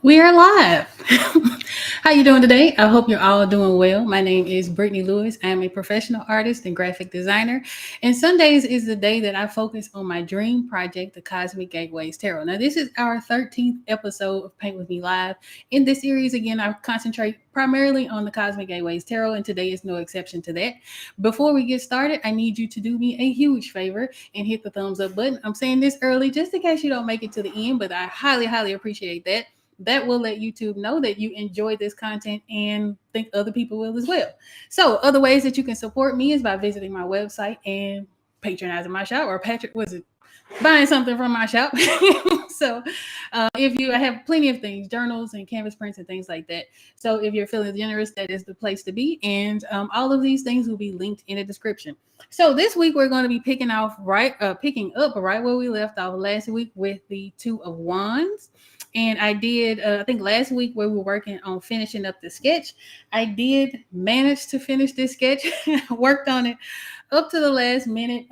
We are live. How you doing today? I hope you're all doing well. My name is Brittany Lewis. I am a professional artist and graphic designer. And Sundays is the day that I focus on my dream project, the Cosmic Gateways Tarot. Now, this is our 13th episode of Paint With Me Live. In this series, again, I concentrate primarily on the Cosmic Gateways Tarot, and today is no exception to that. Before we get started, I need you to do me a huge favor and hit the thumbs up button. I'm saying this early just in case you don't make it to the end, but I highly, highly appreciate that. That will let YouTube know that you enjoy this content and think other people will as well. So, other ways that you can support me is by visiting my website and patronizing my shop, or Patrick was it buying something from my shop. So, if you I have plenty of things, journals and canvas prints and things like that. So, if you're feeling generous, that is the place to be. And all of these things will be linked in the description. So, this week we're going to be picking up right where we left off last week with the Two of Wands. And I did, I think last week where we were working on finishing up the sketch, I did manage to finish this sketch. Worked on it up to the last minute,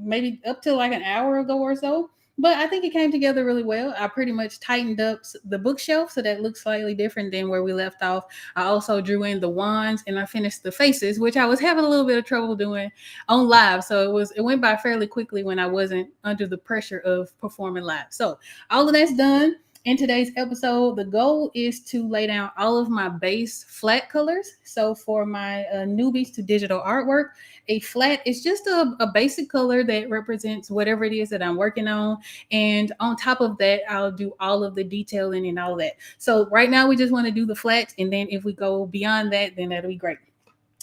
maybe up to like an hour ago or so. But I think it came together really well. I pretty much tightened up the bookshelf so that looks slightly different than where we left off. I also drew in the wands and I finished the faces, which I was having a little bit of trouble doing on live. So it went by fairly quickly when I wasn't under the pressure of performing live. So all of that's done. In today's episode, the goal is to lay down all of my base flat colors. So for my newbies to digital artwork, a flat is just a basic color that represents whatever it is that I'm working on. And on top of that, I'll do all of the detailing and all that. So right now, we just want to do the flats. And then if we go beyond that, then that'll be great.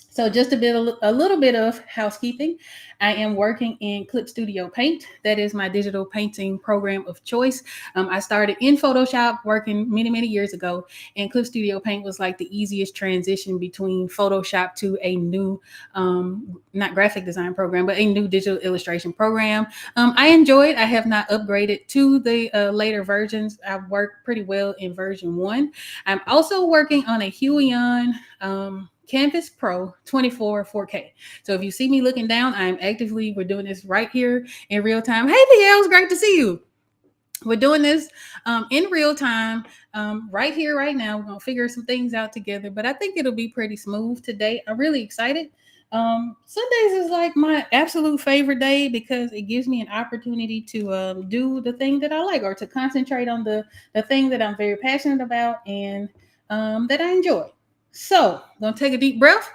So just a little bit of housekeeping. I am working in Clip Studio Paint. That is my digital painting program of choice. I started in Photoshop working many, many years ago, and Clip Studio Paint was like the easiest transition between Photoshop to a new, not graphic design program, but a new digital illustration program. I enjoyed. I have not upgraded to the later versions. I've worked pretty well in version 1. I'm also working on a Huion. Canvas Pro 24 4K. So if you see me looking down, we're doing this right here in real time. Hey, PL, it's great to see you. We're doing this in real time, right here, right now. We're going to figure some things out together, but I think it'll be pretty smooth today. I'm really excited. Sundays is like my absolute favorite day because it gives me an opportunity to do the thing that I like, or to concentrate on the thing that I'm very passionate about and that I enjoy. So, I'm going to take a deep breath.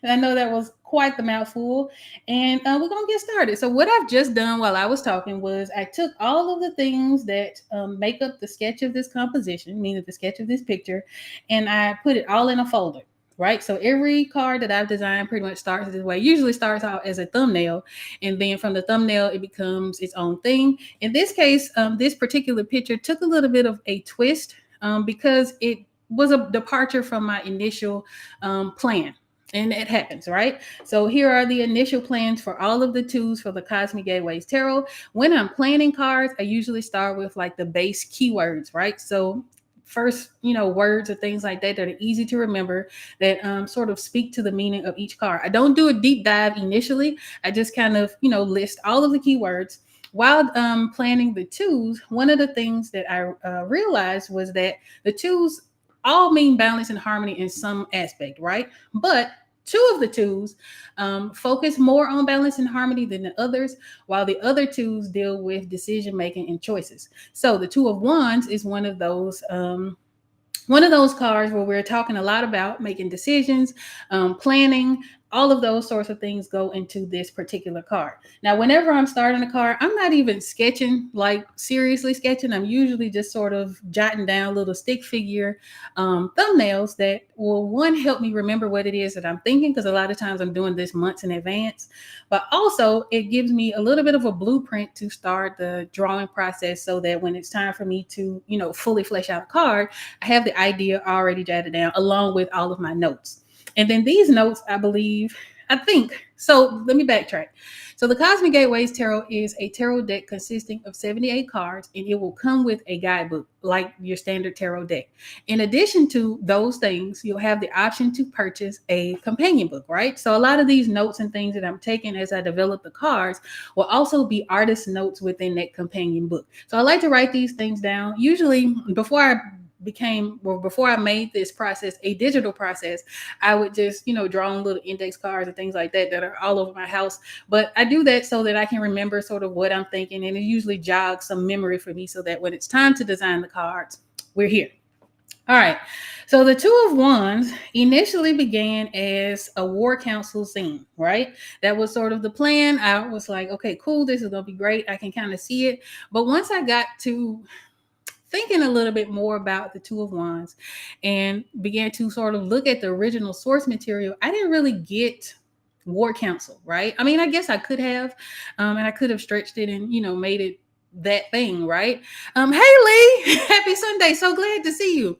I know that was quite the mouthful. And we're going to get started. So, what I've just done while I was talking was I took all of the things that make up the sketch of this composition, meaning the sketch of this picture, and I put it all in a folder. Right. So every card that I've designed pretty much starts this way. Usually starts out as a thumbnail. And then from the thumbnail, it becomes its own thing. In this case, this particular picture took a little bit of a twist because it was a departure from my initial plan. And it happens, right? So here are the initial plans for all of the twos for the Cosmic Gateways Tarot. When I'm planning cards, I usually start with like the base keywords, right? So first, words or things like that are easy to remember that sort of speak to the meaning of each card. I don't do a deep dive initially. I just kind of, list all of the keywords. While planning the twos, one of the things that I realized was that the twos all mean balance and harmony in some aspect, right? But two of the twos focus more on balance and harmony than the others, while the other twos deal with decision making and choices. So the Two of Wands is one of those cards where we're talking a lot about making decisions, planning, all of those sorts of things go into this particular card. Now, whenever I'm starting a card, I'm not even sketching, like seriously sketching. I'm usually just sort of jotting down little stick figure thumbnails that will, one, help me remember what it is that I'm thinking, because a lot of times I'm doing this months in advance. But also, it gives me a little bit of a blueprint to start the drawing process so that when it's time for me to, fully flesh out a card, I have the idea already jotted down along with all of my notes. And then these notes, I believe, I think so. Let me backtrack. So the Cosmic Gateways Tarot is a tarot deck consisting of 78 cards, and it will come with a guidebook like your standard tarot deck. In addition to those things, you'll have the option to purchase a companion book, right? So a lot of these notes and things that I'm taking as I develop the cards will also be artist notes within that companion book. So I like to write these things down. Usually before I made this process a digital process, I would just, draw on little index cards and things like that that are all over my house. But I do that so that I can remember sort of what I'm thinking. And it usually jogs some memory for me so that when it's time to design the cards, we're here. All right. So the Two of Wands initially began as a war council scene, right? That was sort of the plan. I was like, okay, cool. This is going to be great. I can kind of see it. But once I got to thinking a little bit more about the Two of Wands and began to sort of look at the original source material, I didn't really get war council, right? I mean, I guess I could have, and I could have stretched it and, made it that thing, right? Hey, Lee, happy Sunday. So glad to see you.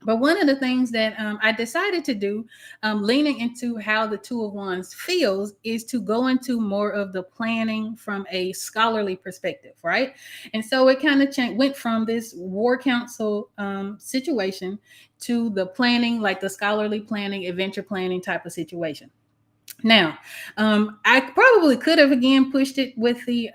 But one of the things that I decided to do, leaning into how the Two of Wands feels, is to go into more of the planning from a scholarly perspective, right? And so it kind of went from this war council situation to the planning, like the scholarly planning, adventure planning type of situation. Now, I probably could have again pushed it with the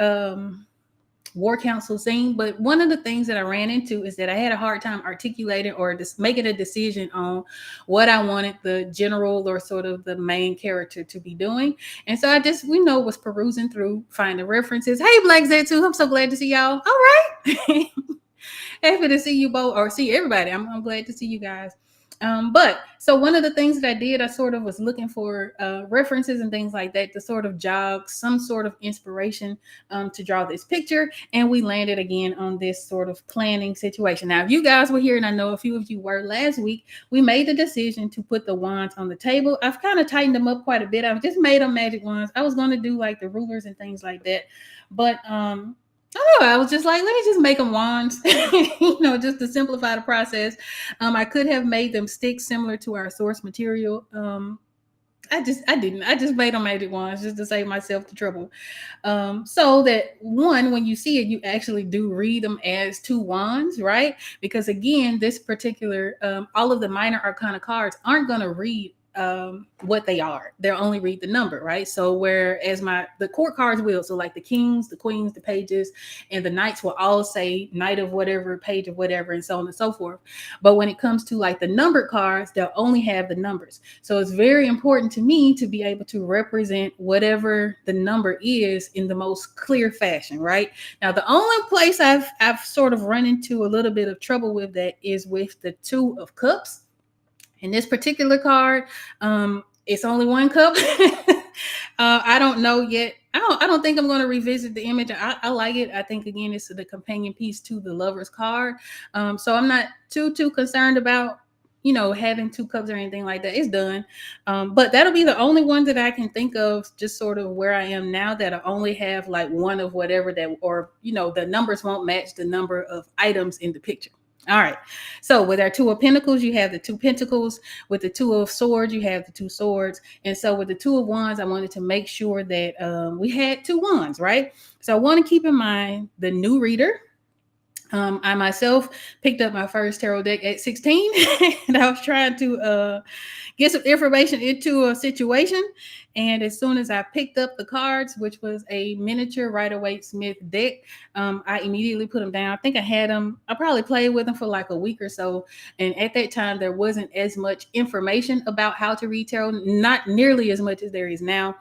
war council scene, but one of the things that I ran into is that I had a hard time articulating or just making a decision on what I wanted the general or sort of the main character to be doing. And so I just, was perusing through, finding references. Hey, Black Z2, I'm so glad to see y'all. All right. Happy to see you both, or see everybody. I'm glad to see you guys. But so one of the things that I did, I sort of was looking for references and things like that to sort of jog some sort of inspiration to draw this picture. And we landed again on this sort of planning situation. Now, if you guys were here, and I know a few of you were last week, we made the decision to put the wands on the table. I've kind of tightened them up quite a bit. I've just made them magic wands. I was going to do like the rulers and things like that. But I was just like, let me just make them wands, just to simplify the process. I could have made them sticks similar to our source material. I didn't. I just made them magic wands just to save myself the trouble. So that one, when you see it, you actually do read them as two wands, right? Because again, this particular, all of the minor arcana cards aren't going to read what they are. They'll only read the number, right? So whereas the court cards will, so like the kings, the queens, the pages, and the knights will all say knight of whatever, page of whatever, and so on and so forth. But when it comes to like the numbered cards, they'll only have the numbers. So it's very important to me to be able to represent whatever the number is in the most clear fashion, right? Now, the only place I've sort of run into a little bit of trouble with that is with the Two of Cups. In this particular card, it's only one cup. I don't know yet. I don't think I'm going to revisit the image. I like it. I think again, it's the companion piece to the Lover's card. So I'm not too concerned about having two cups or anything like that. It's done. But that'll be the only one that I can think of, just sort of where I am now, that I only have like one of whatever that, or the numbers won't match the number of items in the picture. All right. So with our Two of Pentacles, you have the two pentacles. With the Two of Swords, you have the two swords. And so with the Two of Wands, I wanted to make sure that we had two wands, right? So I want to keep in mind the new reader. I myself picked up my first tarot deck at 16, and I was trying to get some information into a situation. And as soon as I picked up the cards, which was a miniature Rider-Waite-Smith deck, I immediately put them down. I think I probably played with them for like a week or so. And at that time, there wasn't as much information about how to read tarot, not nearly as much as there is now.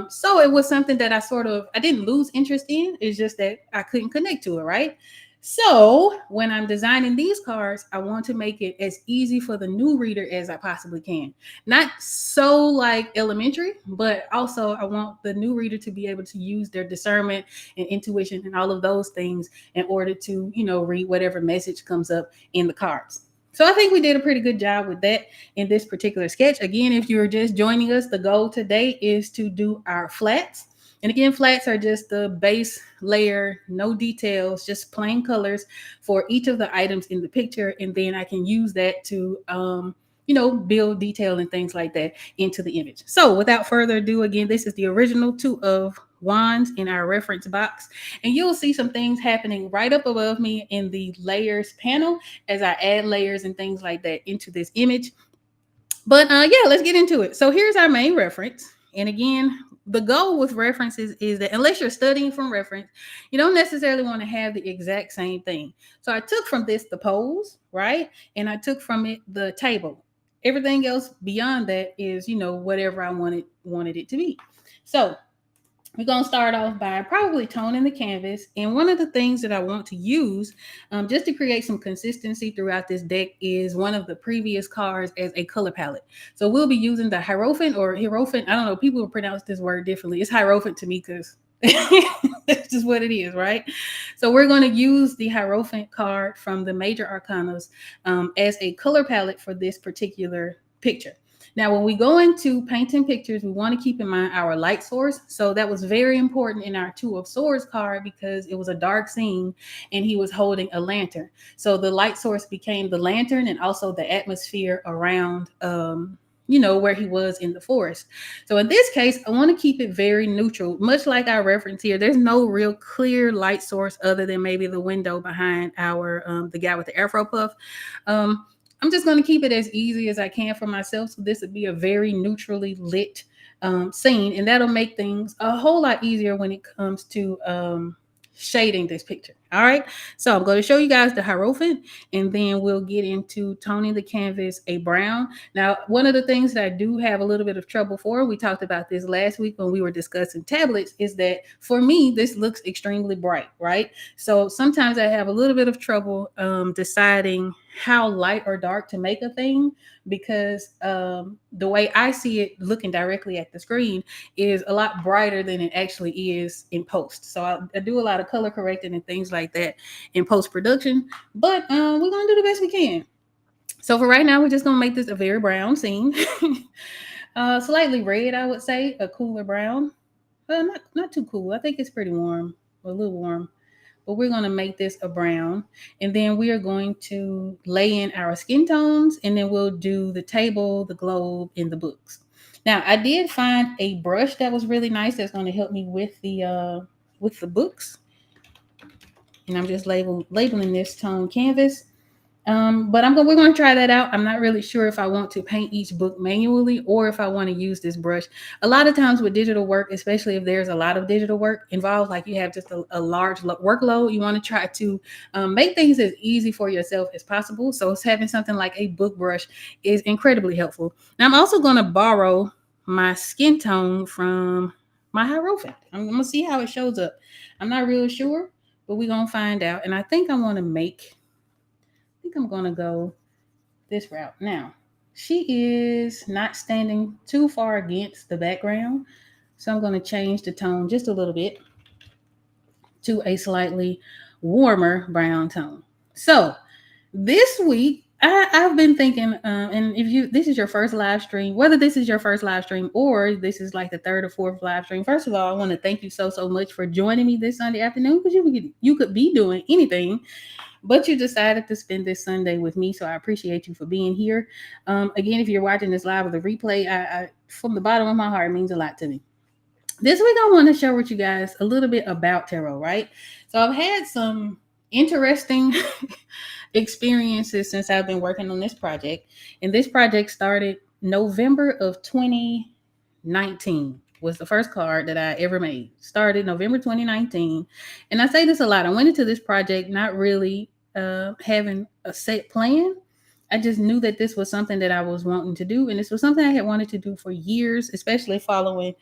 So it was something that I didn't lose interest in. It's just that I couldn't connect to it, right? So when I'm designing these cards, I want to make it as easy for the new reader as I possibly can. Not so like elementary, but also I want the new reader to be able to use their discernment and intuition and all of those things in order to, read whatever message comes up in the cards. So I think we did a pretty good job with that in this particular sketch. Again, if you're just joining us, the goal today is to do our flats. And again, flats are just the base layer, no details, just plain colors for each of the items in the picture. And then I can use that to, build detail and things like that into the image. So without further ado, again, this is the original Two of Wands in our reference box. And you'll see some things happening right up above me in the layers panel as I add layers and things like that into this image. But yeah, let's get into it. So here's our main reference. And again, the goal with references is that unless you're studying from reference, you don't necessarily want to have the exact same thing. So I took from this the pose, right? And I took from it the table. Everything else beyond that is, whatever I wanted it to be. So we're going to start off by probably toning the canvas. And one of the things that I want to use just to create some consistency throughout this deck is one of the previous cards as a color palette. So we'll be using the Hierophant or Hierophant. I don't know. People will pronounce this word differently. It's Hierophant to me because that's just what it is, right? So we're going to use the Hierophant card from the Major Arcanas as a color palette for this particular picture. Now, when we go into painting pictures, we want to keep in mind our light source. So that was very important in our Two of Swords card because it was a dark scene and he was holding a lantern. So the light source became the lantern and also the atmosphere around, where he was in the forest. So in this case, I want to keep it very neutral, much like our reference here. There's no real clear light source other than maybe the window behind the guy with the afro puff. I'm just going to keep it as easy as I can for myself. So this would be a very neutrally lit scene. And that'll make things a whole lot easier when it comes to shading this picture. All right. So I'm going to show you guys the Hierophant and then we'll get into toning the canvas a brown. Now, one of the things that I do have a little bit of trouble for, we talked about this last week when we were discussing tablets, is that for me, this looks extremely bright, right? So sometimes I have a little bit of trouble deciding how light or dark to make a thing because the way I see it looking directly at the screen is a lot brighter than it actually is in post. So I do a lot of color correcting and things like that in post production, but we're gonna do the best we can. So for right now, we're just gonna make this a very brown scene, slightly red, I would say, a cooler brown. Not too cool. I think it's pretty warm, a little warm. But we're going to make this a brown. And then we are going to lay in our skin tones. And then we'll do the table, the globe, and the books. Now, I did find a brush that was really nice that's going to help me with the books. And I'm just labeling this tone canvas. But we're going to try that out. I'm not really sure if I want to paint each book manually or if I want to use this brush. A lot of times with digital work, especially if there's a lot of digital work involved, like you have just a large workload, you want to try to make things as easy for yourself as possible. So having something like a book brush is incredibly helpful. Now I'm also going to borrow my skin tone from my Hierophant. I'm going to see how it shows up. I'm not real sure, but we're going to find out. And I think I'm going to go this route. Now, she is not standing too far against the background. So I'm going to change the tone just a little bit to a slightly warmer brown tone. So this week, I've been thinking, and this is your first live stream, whether this is your first live stream or this is like the third or fourth live stream, first of all, I want to thank you so much for joining me this Sunday afternoon because you could be doing anything, but you decided to spend this Sunday with me. So I appreciate you for being here. Again, if you're watching this live or the replay, I from the bottom of my heart, it means a lot to me. This week, I want to share with you guys a little bit about tarot, right? So I've had some interesting experiences since I've been working on this project. And this project started November of 2019 was the first card that I ever made. Started November 2019. And I say this a lot. I went into this project not really having a set plan. I just knew that this was something that I was wanting to do. And this was something I had wanted to do for years, especially following,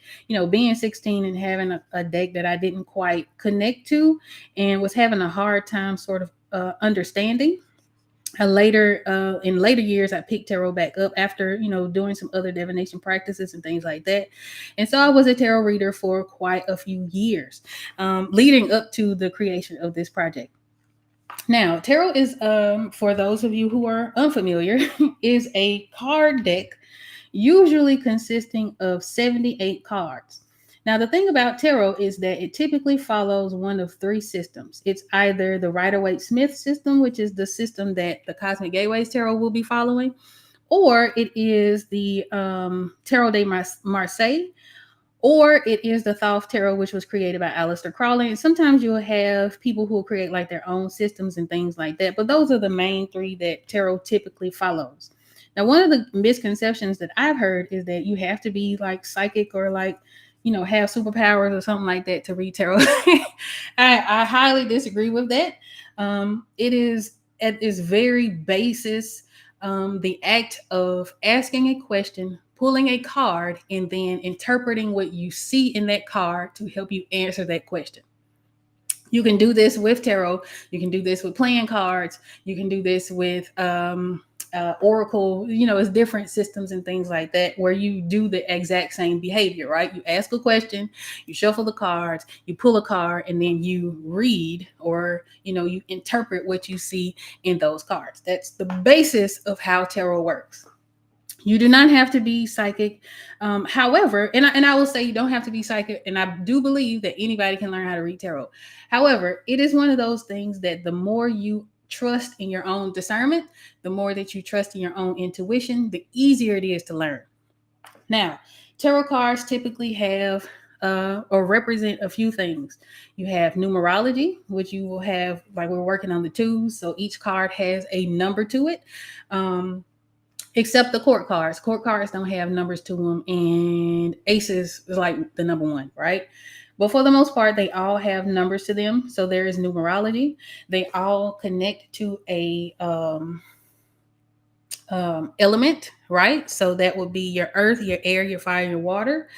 being 16 and having a deck that I didn't quite connect to and was having a hard time sort of understanding. In later years, I picked tarot back up after, doing some other divination practices and things like that. And so I was a tarot reader for quite a few years, leading up to the creation of this project. Now, tarot is, for those of you who are unfamiliar, is a card deck usually consisting of 78 cards. Now, the thing about tarot is that it typically follows one of three systems. It's either the Rider-Waite-Smith system, which is the system that the Cosmic Gateways Tarot will be following, or it is the Tarot de Marseille, or it is the Thoth Tarot, which was created by Aleister Crowley. And sometimes you'll have people who will create like their own systems and things like that. But those are the main three that tarot typically follows. Now, one of the misconceptions that I've heard is that you have to be like psychic or like, have superpowers or something like that to read tarot. I highly disagree with that. It is at its very basis the act of asking a question, pulling a card, and then interpreting what you see in that card to help you answer that question. You can do this with tarot. You can do this with playing cards. You can do this with Oracle. It's different systems and things like that where you do the exact same behavior, right? You ask a question, you shuffle the cards, you pull a card, and then you read or, you interpret what you see in those cards. That's the basis of how tarot works. You do not have to be psychic. However, and I will say you don't have to be psychic. And I do believe that anybody can learn how to read tarot. However, it is one of those things that the more you trust in your own discernment, the more that you trust in your own intuition, the easier it is to learn. Now, tarot cards typically have or represent a few things. You have numerology, which you will have, like we're working on the twos. So each card has a number to it. Except the court cards. Court cards don't have numbers to them, and aces is like the number one, right? But for the most part, they all have numbers to them. So there is numerology. They all connect to a element, right? So that would be your earth, your air, your fire, your water.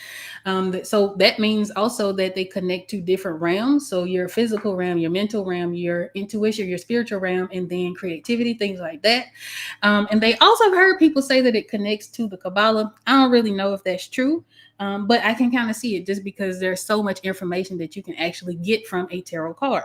So that means also that they connect to different realms. So your physical realm, your mental realm, your intuition, your spiritual realm, and then creativity, things like that. And they also have heard people say that it connects to the Kabbalah. I don't really know if that's true, but I can kind of see it just because there's so much information that you can actually get from a tarot card.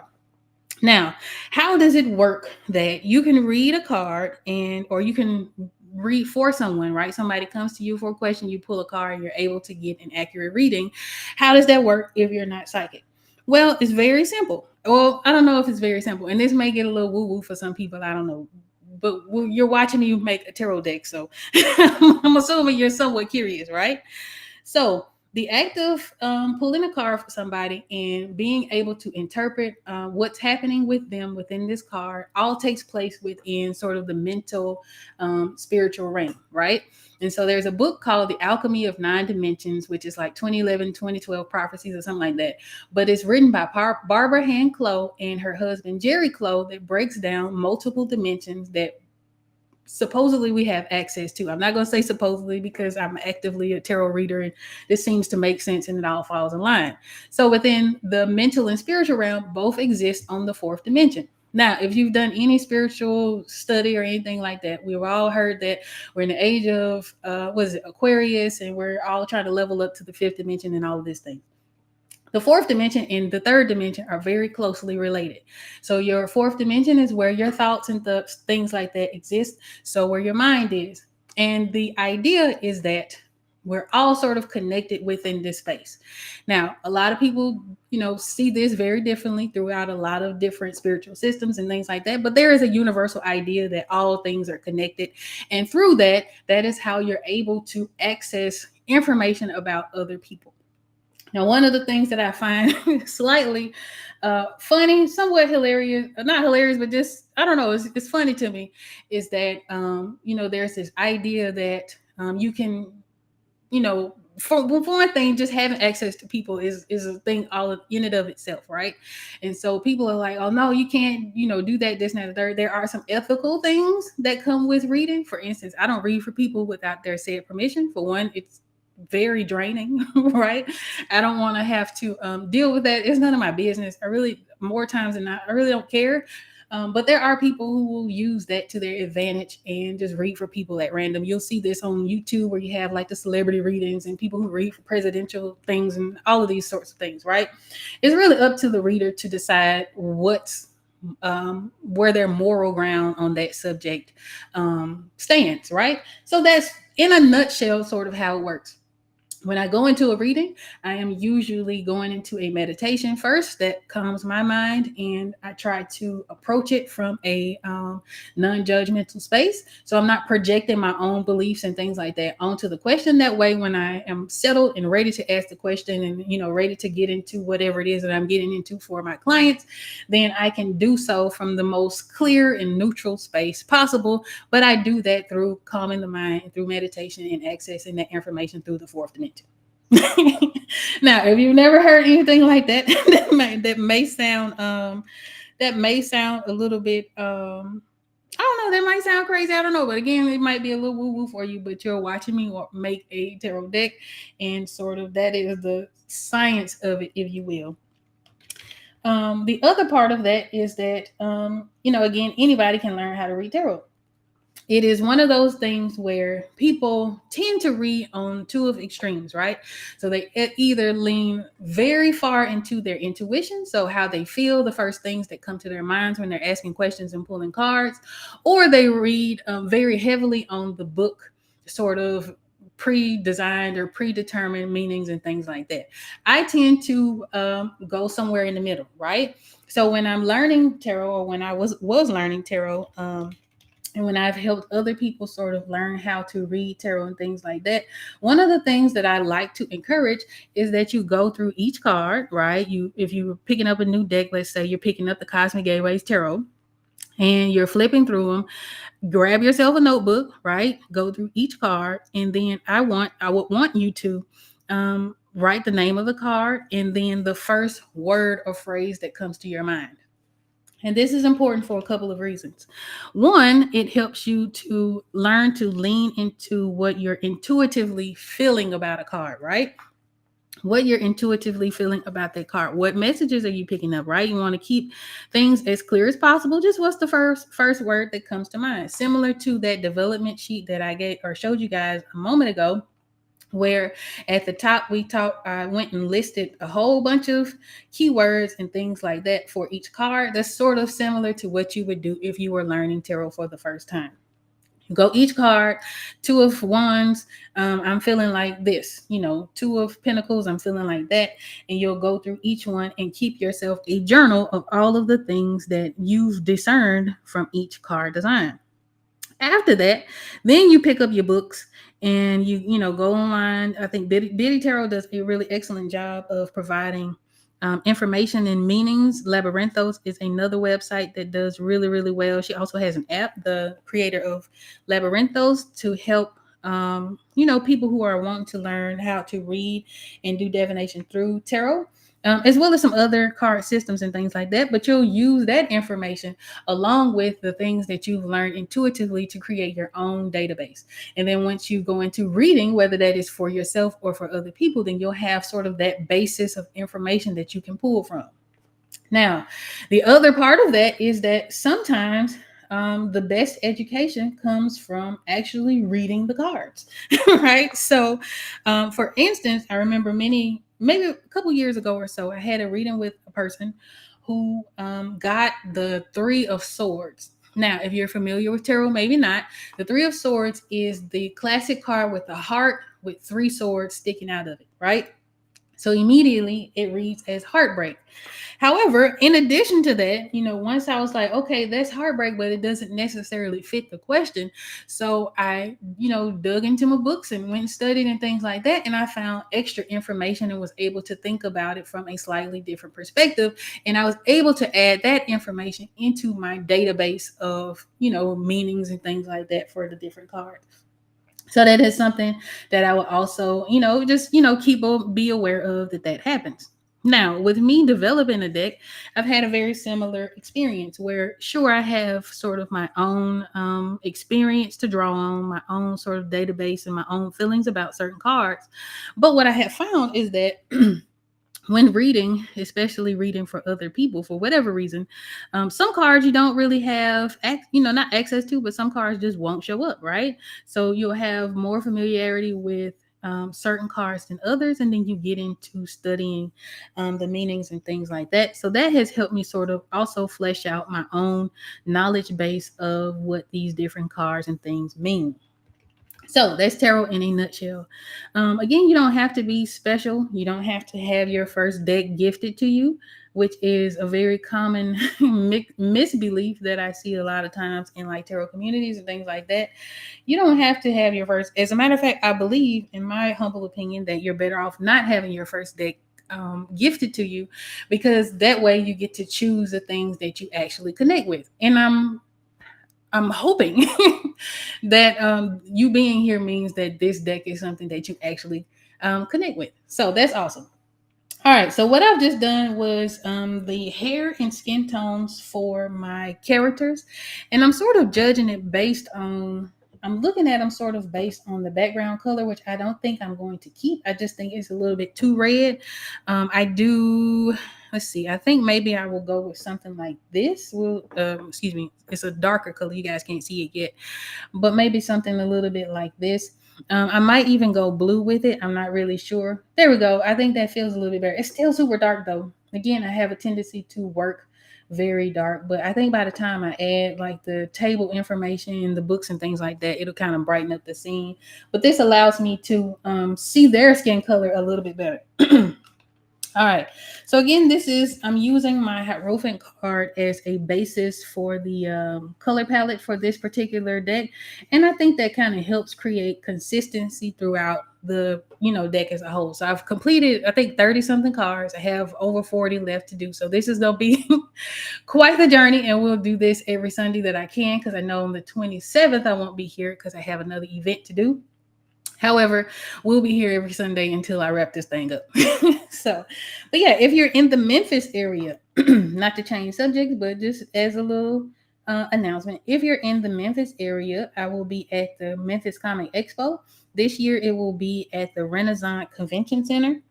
Now, how does it work that you can read a card or you can read for someone, right? Somebody comes to you for a question, you pull a card and you're able to get an accurate reading. How does that work if you're not psychic? Well, it's very simple. Well, I don't know if it's very simple, and this may get a little woo-woo for some people. I don't know. But you're watching me make a tarot deck, so I'm assuming you're somewhat curious, right? So the act of pulling a card for somebody and being able to interpret what's happening with them within this card all takes place within sort of the mental, spiritual realm, right? And so there's a book called The Alchemy of Nine Dimensions, which is like 2011, 2012 prophecies or something like that. But it's written by Barbara Hand Clow and her husband, Jerry Clow, that breaks down multiple dimensions that supposedly we have access to. I'm not going to say supposedly because I'm actively a tarot reader and this seems to make sense and it all falls in line. So within the mental and spiritual realm, both exist on the fourth dimension. Now, if you've done any spiritual study or anything like that, we've all heard that we're in the age of, Aquarius, and we're all trying to level up to the fifth dimension and all of this thing. The fourth dimension and the third dimension are very closely related. So your fourth dimension is where your thoughts and things like that exist. So where your mind is. And the idea is that we're all sort of connected within this space. Now, a lot of people, see this very differently throughout a lot of different spiritual systems and things like that. But there is a universal idea that all things are connected. And through that, that is how you're able to access information about other people. Now, one of the things that I find slightly funny, somewhat hilarious, not hilarious, but just, I don't know, it's funny to me, is that, there's this idea that you can, for one thing, just having access to people is a thing all in and of itself, right? And so people are like, oh no, you can't, do that, this, and that, the third. There are some ethical things that come with reading. For instance, I don't read for people without their said permission. For one, it's very draining, right? I don't want to have to deal with that. It's none of my business. I really, more times than not, I really don't care. But there are people who will use that to their advantage and just read for people at random. You'll see this on YouTube where you have like the celebrity readings and people who read for presidential things and all of these sorts of things, right? It's really up to the reader to decide what's where their moral ground on that subject stands, right? So that's in a nutshell sort of how it works. When I go into a reading, I am usually going into a meditation first that calms my mind, and I try to approach it from a non-judgmental space. So I'm not projecting my own beliefs and things like that onto the question. That way, when I am settled and ready to ask the question, and ready to get into whatever it is that I'm getting into for my clients, then I can do so from the most clear and neutral space possible. But I do that through calming the mind, through meditation, and accessing that information through the fourth dimension. Now, if you've never heard anything like that, that may sound a little bit I don't know, that might sound crazy. I don't know. But again, it might be a little woo-woo for you, but you're watching me make a tarot deck, and sort of that is the science of it, if you will. The other part of that is that again, anybody can learn how to read tarot. It is one of those things where people tend to read on two of extremes, right? So they either lean very far into their intuition, so how they feel, the first things that come to their minds when they're asking questions and pulling cards, or they read very heavily on the book, sort of pre-designed or predetermined meanings and things like that. I tend to go somewhere in the middle, right? So when I'm learning tarot, or when I was learning tarot, and when I've helped other people sort of learn how to read tarot and things like that, one of the things that I like to encourage is that you go through each card, right? If you're picking up a new deck, let's say you're picking up the Cosmic Gateways Tarot, and you're flipping through them, grab yourself a notebook, right? Go through each card, and then I would want you to write the name of the card and then the first word or phrase that comes to your mind. And this is important for a couple of reasons. One, it helps you to learn to lean into what you're intuitively feeling about a card, right? What you're intuitively feeling about that card. What messages are you picking up, right? You want to keep things as clear as possible. Just what's the first word that comes to mind? Similar to that development sheet that I gave or showed you guys a moment ago, where at the top I went and listed a whole bunch of keywords and things like that for each card. That's sort of similar to what you would do if you were learning tarot for the first time. You go each card. Two of Wands, I'm feeling like this. Two of Pentacles, I'm feeling like that. And you'll go through each one and keep yourself a journal of all of the things that you've discerned from each card design. After that, then you pick up your books and you go online. I think Biddy Tarot does a really excellent job of providing information and meanings. Labyrinthos is another website that does really, really well. She also has an app, the creator of Labyrinthos, to help people who are wanting to learn how to read and do divination through tarot. As well as some other card systems and things like that. But you'll use that information along with the things that you've learned intuitively to create your own database. And then once you go into reading, whether that is for yourself or for other people, then you'll have sort of that basis of information that you can pull from. Now, the other part of that is that sometimes the best education comes from actually reading the cards, right? So, for instance, I remember maybe a couple years ago or so, I had a reading with a person who got the Three of Swords. Now, if you're familiar with tarot, maybe not. The Three of Swords is the classic card with a heart with three swords sticking out of it, right? So immediately it reads as heartbreak. However, in addition to that, once I was like, okay, that's heartbreak, but it doesn't necessarily fit the question. So I, dug into my books and went and studied and things like that. And I found extra information and was able to think about it from a slightly different perspective. And I was able to add that information into my database of, meanings and things like that for the different cards. So that is something that I will also, just, be aware of that happens. Now, with me developing a deck, I've had a very similar experience where, sure, I have sort of my own experience to draw on, my own sort of database and my own feelings about certain cards. But what I have found is that when reading, especially reading for other people, for whatever reason, some cards you don't really have, not access to, but some cards just won't show up, right? So you'll have more familiarity with certain cards than others, and then you get into studying the meanings and things like that. So that has helped me sort of also flesh out my own knowledge base of what these different cards and things mean. So that's tarot in a nutshell. Again, you don't have to be special. You don't have to have your first deck gifted to you, which is a very common misbelief that I see a lot of times in like tarot communities and things like that. You don't have to have your first. As a matter of fact, I believe, in my humble opinion, that you're better off not having your first deck gifted to you, because that way you get to choose the things that you actually connect with. And I'm hoping that you being here means that this deck is something that you actually connect with. So that's awesome. All right, so what I've just done was the hair and skin tones for my characters, and I'm sort of judging it based on. I'm looking at them sort of based on the background color, which I don't think I'm going to keep. I just think it's a little bit too red. I do. Let's see. I think maybe I will go with something like this. Well, excuse me. It's a darker color. You guys can't see it yet, but maybe something a little bit like this. I might even go blue with it. I'm not really sure. There we go. I think that feels a little bit better. It's still super dark though. Again, I have a tendency to work very dark, but I think by the time I add like the table information, the books and things like that, it'll kind of brighten up the scene. But this allows me to see their skin color a little bit better. All right. So again, I'm using my Hierophant card as a basis for the color palette for this particular deck, and I think that kind of helps create consistency throughout the deck as a whole. So I've completed, I think, 30 something cards. I have over 40 left to do. So this is gonna be quite the journey, and we'll do this every Sunday that I can, because I know on the 27th I won't be here because I have another event to do. However, we'll be here every Sunday until I wrap this thing up. So, but yeah, if you're in the Memphis area, not to change subjects, but just as a little announcement, if you're in the Memphis area, I will be at the Memphis Comic Expo. This year, it will be at the Renaissance Convention Center,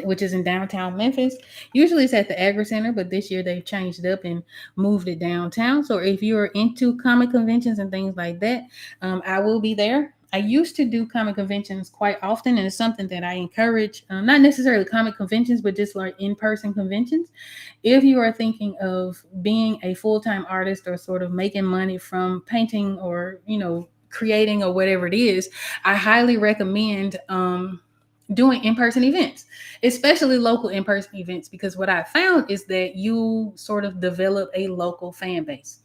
which is in downtown Memphis. Usually it's at the Agri Center, but this year they've changed it up and moved it downtown. So if you're into comic conventions and things like that, I will be there. I used to do comic conventions quite often, and it's something that I encourage, not necessarily comic conventions, but just like in person conventions. If you are thinking of being a full time artist or sort of making money from painting or, creating or whatever it is, I highly recommend doing in-person events, especially local in-person events, because what I found is that you sort of develop a local fan base.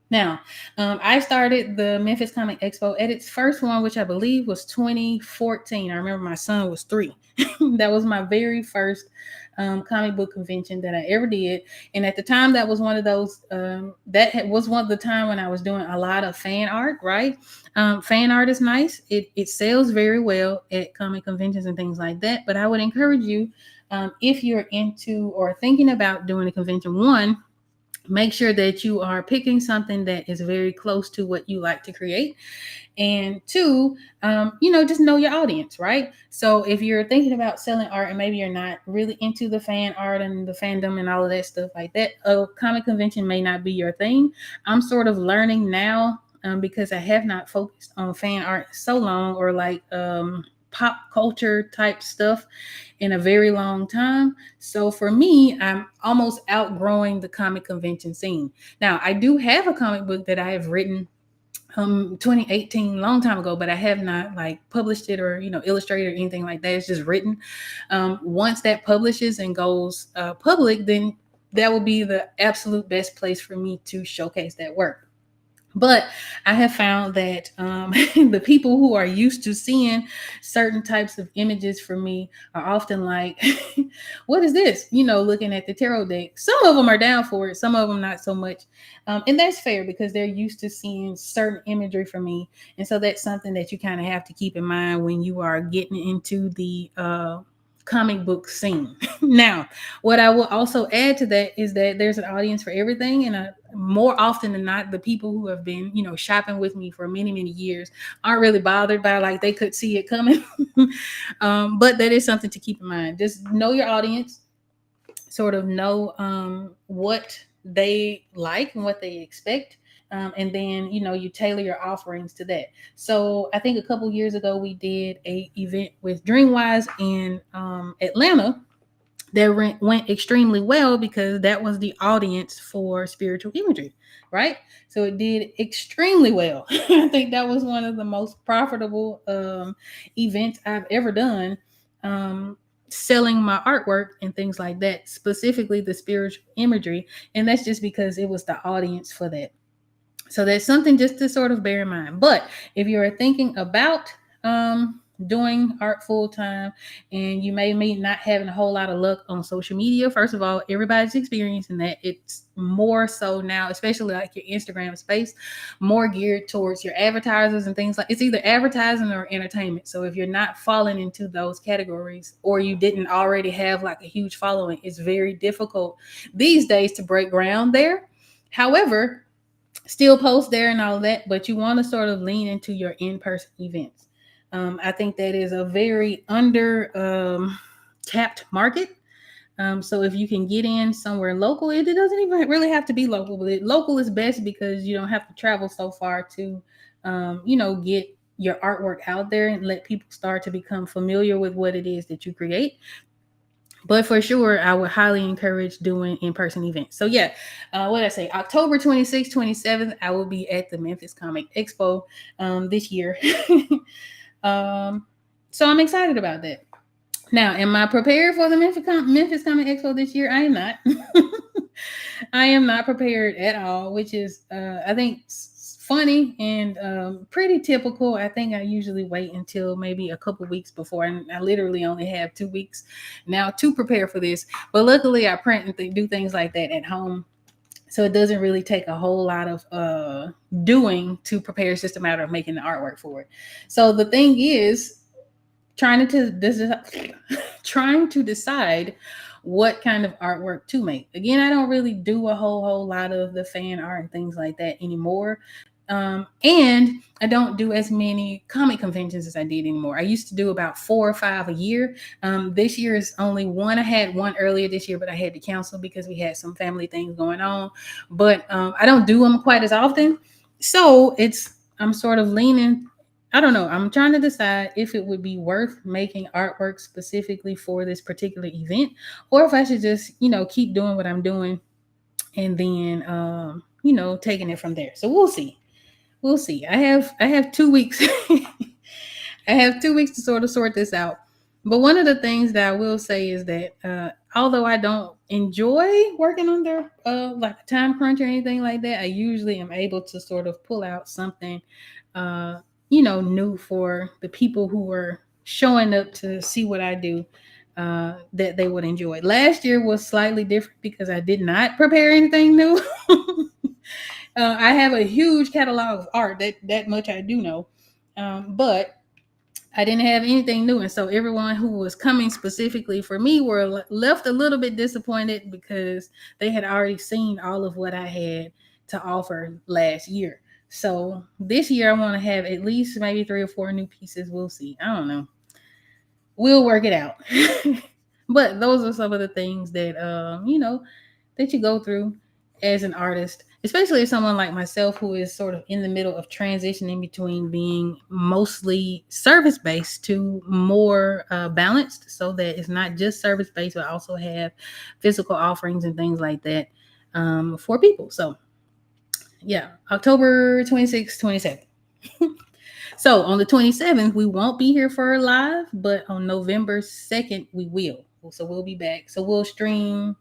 Now, I started the Memphis Comic Expo at its first one, which I believe was 2014. I remember my son was 3. That was my very first comic book convention that I ever did. And at the time, that was one of those, was one of the time when I was doing a lot of fan art, right? Fan art is nice. It sells very well at comic conventions and things like that. But I would encourage you, if you're into or thinking about doing a convention, one, make sure that you are picking something that is very close to what you like to create. And two, just know your audience, right? So if you're thinking about selling art and maybe you're not really into the fan art and the fandom and all of that stuff like that, a comic convention may not be your thing. I'm sort of learning now, because I have not focused on fan art so long, or like pop culture type stuff in a very long time. So for me, I'm almost outgrowing the comic convention scene. Now, I do have a comic book that I have written 2018, long time ago, but I have not like published it or illustrated or anything like that. It's just written. Once that publishes and goes public, then that will be the absolute best place for me to showcase that work. But I have found that the people who are used to seeing certain types of images from me are often like, what is this? Looking at the tarot deck. Some of them are down for it, some of them not so much. And that's fair, because they're used to seeing certain imagery from me. And so that's something that you kind of have to keep in mind when you are getting into the comic book scene. Now, what I will also add to that is that there's an audience for everything, and more often than not, the people who have been, shopping with me for many, many years aren't really bothered by like they could see it coming. But that is something to keep in mind. Just know your audience, sort of know what they like and what they expect. And then you tailor your offerings to that. So I think a couple years ago we did a event with Dreamwise in Atlanta that went extremely well because that was the audience for spiritual imagery, right? So it did extremely well. I think that was one of the most profitable events I've ever done, um, selling my artwork and things like that, specifically the spiritual imagery. And that's just because it was the audience for that. So that's something just to sort of bear in mind. But if you're thinking about doing art full time and you may not having a whole lot of luck on social media, first of all, everybody's experiencing that. It's more so now, especially like your Instagram space, more geared towards your advertisers and things like it's either advertising or entertainment. So if you're not falling into those categories or you didn't already have like a huge following, it's very difficult these days to break ground there. However, still post there and all that, but you want to sort of lean into your in-person events. I think that is a very under tapped market. So if you can get in somewhere local, it doesn't even really have to be local, but local is best because you don't have to travel so far to, get your artwork out there and let people start to become familiar with what it is that you create. But for sure, I would highly encourage doing in-person events. So yeah, what did I say? October 26th, 27th, I will be at the Memphis Comic Expo this year. um, so I'm excited about that. Now, am I prepared for the Memphis Comic Expo this year? I am not. I am not prepared at all, which is, I think, funny and pretty typical. I think I usually wait until maybe a couple weeks before, and I literally only have 2 weeks now to prepare for this. But luckily, I print and do things like that at home. So it doesn't really take a whole lot of doing to prepare. It's just a matter of making the artwork for it. So the thing is, trying to decide what kind of artwork to make. Again, I don't really do a whole lot of the fan art and things like that anymore. And I don't do as many comic conventions as I did anymore. I used to do about 4 or 5 a year. This year is only one. I had one earlier this year, but I had to cancel because we had some family things going on. But I don't do them quite as often. So I'm sort of leaning. I don't know. I'm trying to decide if it would be worth making artwork specifically for this particular event, or if I should just, keep doing what I'm doing and then, taking it from there. So we'll see. We'll see. I have 2 weeks. I have 2 weeks to sort of sort this out. But one of the things that I will say is that although I don't enjoy working under like a time crunch or anything like that, I usually am able to sort of pull out something, new for the people who are showing up to see what I do. That they would enjoy. Last year was slightly different because I did not prepare anything new. I have a huge catalog of art. That much I do know, but I didn't have anything new, and so everyone who was coming specifically for me were left a little bit disappointed because they had already seen all of what I had to offer last year. So this year I want to have at least maybe 3 or 4 new pieces. We'll see. I don't know. We'll work it out. But those are some of the things that that you go through as an artist, especially as someone like myself who is sort of in the middle of transitioning between being mostly service based to more balanced, so that it's not just service based, but also have physical offerings and things like that for people. So yeah, October 26th, 27th. So on the 27th, we won't be here for a live, but on November 2nd, we will. So we'll be back. So we'll stream.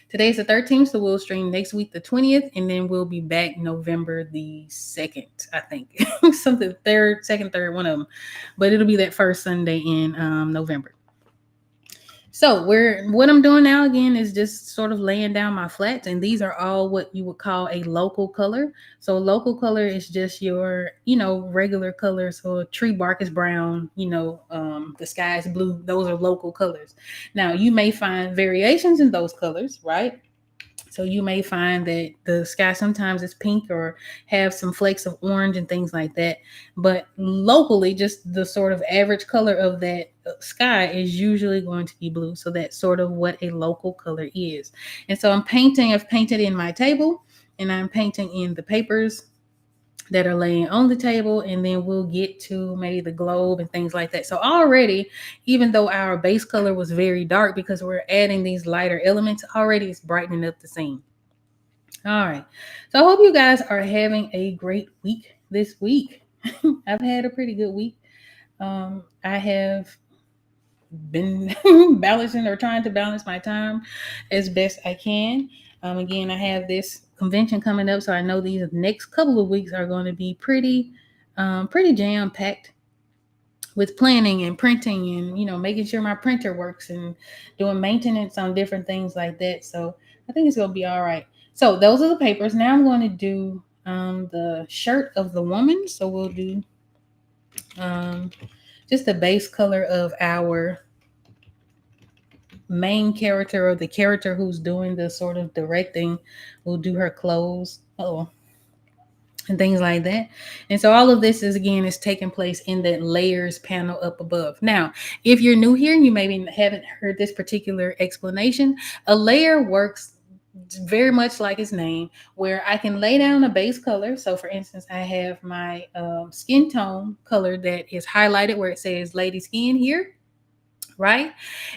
Today's the 13th, so we'll stream next week, the 20th, and then we'll be back November the 2nd, I think. Something third, second, third, one of them. But it'll be that first Sunday in November. So what I'm doing now again is just sort of laying down my flats, and these are all what you would call a local color. So local color is just your, regular colors. So a tree bark is brown, the sky is blue. Those are local colors. Now you may find variations in those colors, right? So you may find that the sky sometimes is pink or have some flakes of orange and things like that. But locally, just the sort of average color of that sky is usually going to be blue. So that's sort of what a local color is. And so I've painted in my table and I'm painting in the papers that are laying on the table, and then we'll get to maybe the globe and things like that. So already, even though our base color was very dark because we're adding these lighter elements, already it's brightening up the scene. All right. So I hope you guys are having a great week this week. I've had a pretty good week. I have been balancing or trying to balance my time as best I can. Again, I have this convention coming up, so I know these next couple of weeks are going to be pretty jam packed with planning and printing, and making sure my printer works and doing maintenance on different things like that. So I think it's going to be all right. So those are the papers. Now I'm going to do the shirt of the woman. So we'll do um, just the base color of our main character, or the character who's doing the sort of directing. Will do her clothes. Oh, and things like that. And so all of this is taking place in that layers panel up above. Now, if you're new here and you maybe haven't heard this particular explanation, a layer works very much like its name, where I can lay down a base color. So for instance, I have my skin tone color that is highlighted where it says lady skin here, right?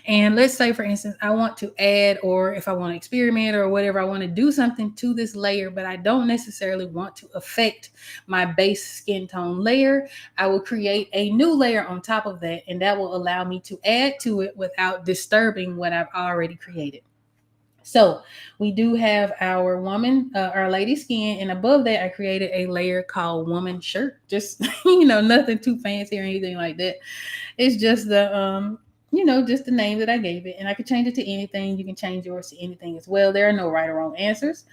And let's say, for instance, I want to add, or if I want to experiment or whatever, I want to do something to this layer, but I don't necessarily want to affect my base skin tone layer. I will create a new layer on top of that, and that will allow me to add to it without disturbing what I've already created. So we do have our woman, our lady skin, and above that, I created a layer called woman shirt. Just nothing too fancy or anything like that. It's just just the name that I gave it, and I could change it to anything. You can change yours to anything as well. There are no right or wrong answers.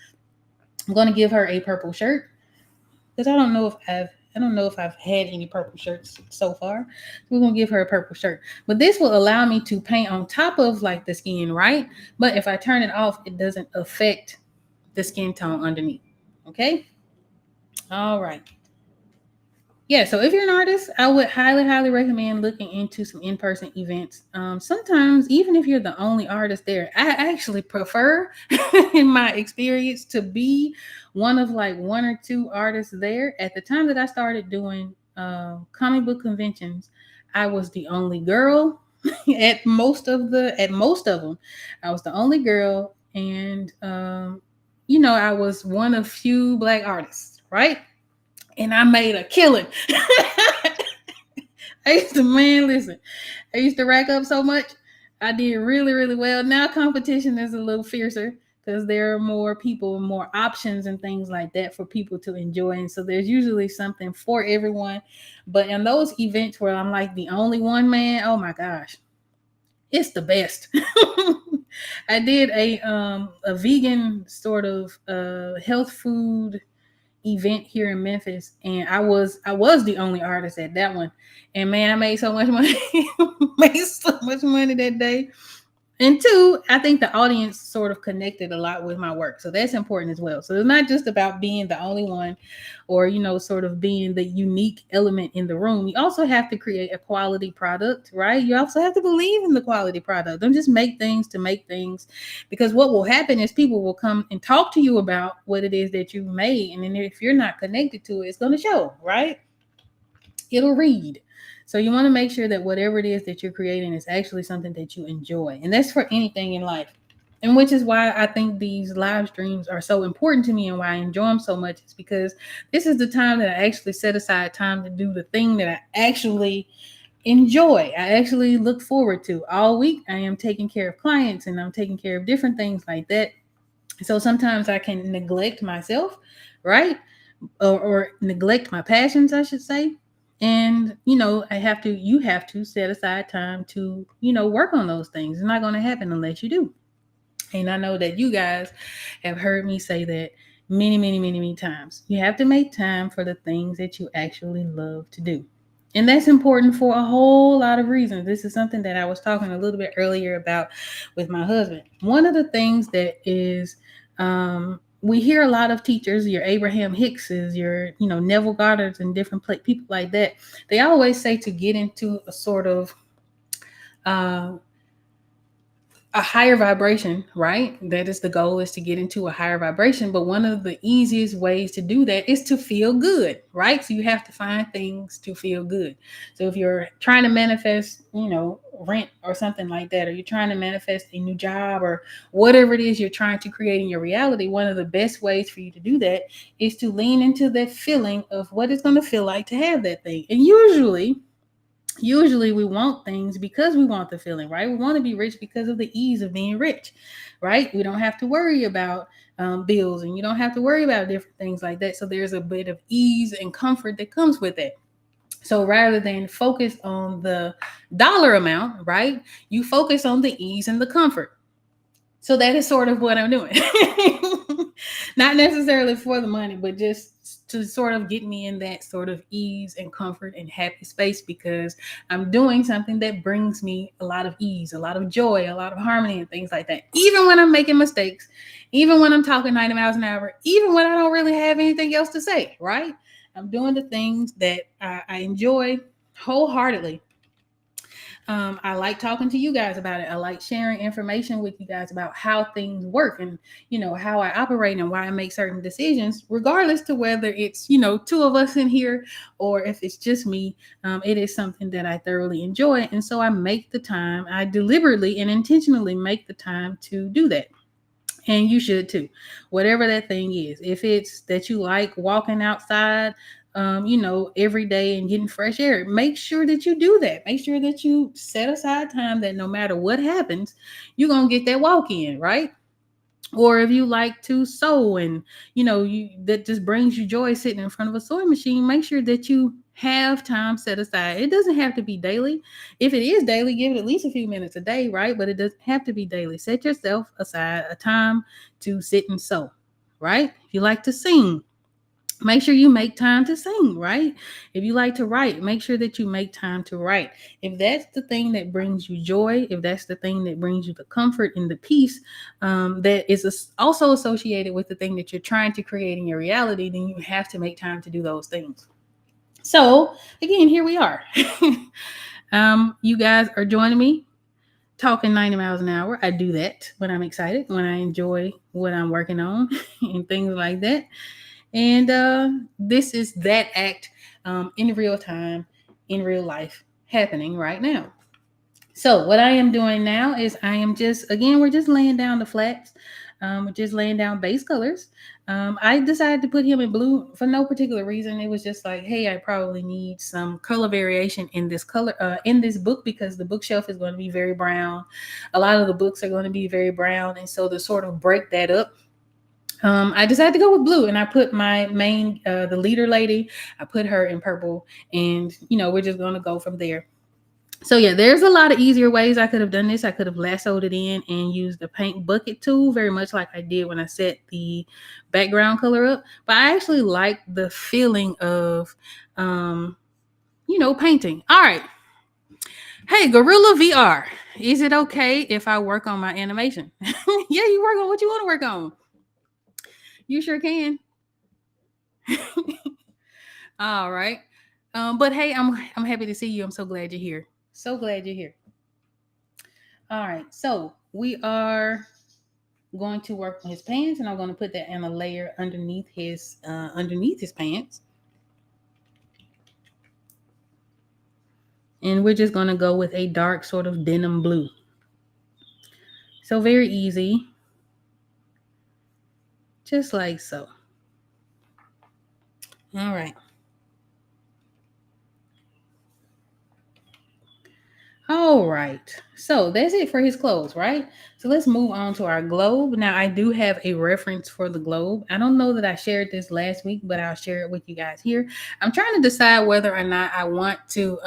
I'm going to give her a purple shirt because I don't know if I've had any purple shirts so far. So we're gonna give her a purple shirt. But this will allow me to paint on top of like the skin, right? But if I turn it off, it doesn't affect the skin tone underneath. Okay? All right. Yeah, so if you're an artist, I would highly, highly recommend looking into some in-person events. Sometimes, even if you're the only artist there, I actually prefer, in my experience, to be one of like one or two artists there. At the time that I started doing comic book conventions, I was the only girl at most of them. I was the only girl, and I was one of few black artists, right? And I made a killing. I used to, man, listen, I used to rack up so much. I did really, really well. Now competition is a little fiercer because there are more people, more options and things like that for people to enjoy. And so there's usually something for everyone. But in those events where I'm like the only one man, oh my gosh, it's the best. I did a vegan sort of health food event here in Memphis, and I was the only artist at that one. And man, I made so much money. Made so much money that day. And two, I think the audience sort of connected a lot with my work. So that's important as well. So it's not just about being the only one or, sort of being the unique element in the room. You also have to create a quality product, right? You also have to believe in the quality product. Don't just make things to make things, because what will happen is people will come and talk to you about what it is that you made. And then if you're not connected to it, it's going to show, right? It'll read. So you want to make sure that whatever it is that you're creating is actually something that you enjoy. And that's for anything in life. And which is why I think these live streams are so important to me, and why I enjoy them so much, is because this is the time that I actually set aside time to do the thing that I actually enjoy. I actually look forward to all week. I am taking care of clients and I'm taking care of different things like that. So sometimes I can neglect myself, right? Or neglect my passions, I should say. And you have to set aside time to work on those things. It's not going to happen unless you do. And I know that you guys have heard me say that many, many, many, many times. You have to make time for the things that you actually love to do. And that's important for a whole lot of reasons. This is something that I was talking a little bit earlier about with my husband. One of the things that is, we hear a lot of teachers, your Abraham Hickses, your, Neville Goddards, and different people like that. They always say to get into a sort of, uh, a higher vibration, right? That is the goal, is to get into a higher vibration. But one of the easiest ways to do that is to feel good, right? So you have to find things to feel good. So if you're trying to manifest, rent or something like that, or you're trying to manifest a new job or whatever it is you're trying to create in your reality, one of the best ways for you to do that is to lean into that feeling of what it's going to feel like to have that thing. And usually we want things because we want the feeling, right? We want to be rich because of the ease of being rich, right? We don't have to worry about bills, and you don't have to worry about different things like that. So there's a bit of ease and comfort that comes with it. So rather than focus on the dollar amount, right, you focus on the ease and the comfort. So that is sort of what I'm doing. Not necessarily for the money, but just to sort of get me in that sort of ease and comfort and happy space, because I'm doing something that brings me a lot of ease, a lot of joy, a lot of harmony and things like that. Even when I'm making mistakes, even when I'm talking 90 miles an hour, even when I don't really have anything else to say, right? I'm doing the things that I enjoy wholeheartedly. I like talking to you guys about it. I like sharing information with you guys about how things work, and how I operate and why I make certain decisions, regardless to whether it's two of us in here or if it's just me. It is something that I thoroughly enjoy, and so I make the time. I deliberately and intentionally make the time to do that. And you should too, whatever that thing is. If it's that you like walking outside, every day and getting fresh air, make sure that you do that. Make sure that you set aside time that no matter what happens, you're going to get that walk in, right? Or if you like to sew, and you that just brings you joy sitting in front of a sewing machine, make sure that you have time set aside. It doesn't have to be daily. If it is daily, give it at least a few minutes a day, right? But it doesn't have to be daily. Set yourself aside a time to sit and sew, right? If you like to sing, make sure you make time to sing, right? If you like to write, make sure that you make time to write. If that's the thing that brings you joy, if that's the thing that brings you the comfort and the peace, that is also associated with the thing that you're trying to create in your reality, then you have to make time to do those things. So again, here we are. You guys are joining me talking 90 miles an hour. I do that when I'm excited, when I enjoy what I'm working on and things like that. And this is that act in real time, in real life, happening right now. So what I am doing now is I am just, again, we're just laying down the flats. We're just laying down base colors. I decided to put him in blue for no particular reason. It was just like, hey, I probably need some color variation in this color, in this book, because the bookshelf is going to be very brown. A lot of the books are going to be very brown. And so to sort of break that up, I decided to go with blue, and I put my main, the leader lady, I put her in purple, and we're just going to go from there. So yeah, there's a lot of easier ways I could have done this. I could have lassoed it in and used the paint bucket tool, very much like I did when I set the background color up. But I actually like the feeling of, painting. All right. Hey, Gorilla VR. Is it okay if I work on my animation? Yeah, you work on what you want to work on. You sure can. All right. But hey, I'm happy to see you. I'm so glad you're here. So glad you're here. All right. So we are going to work on his pants, and I'm going to put that in a layer underneath his pants. And we're just going to go with a dark sort of denim blue. So very easy. Just like so. All right. All right. So that's it for his clothes, right? So let's move on to our globe. Now, I do have a reference for the globe. I don't know that I shared this last week, but I'll share it with you guys here. I'm trying to decide whether or not I want to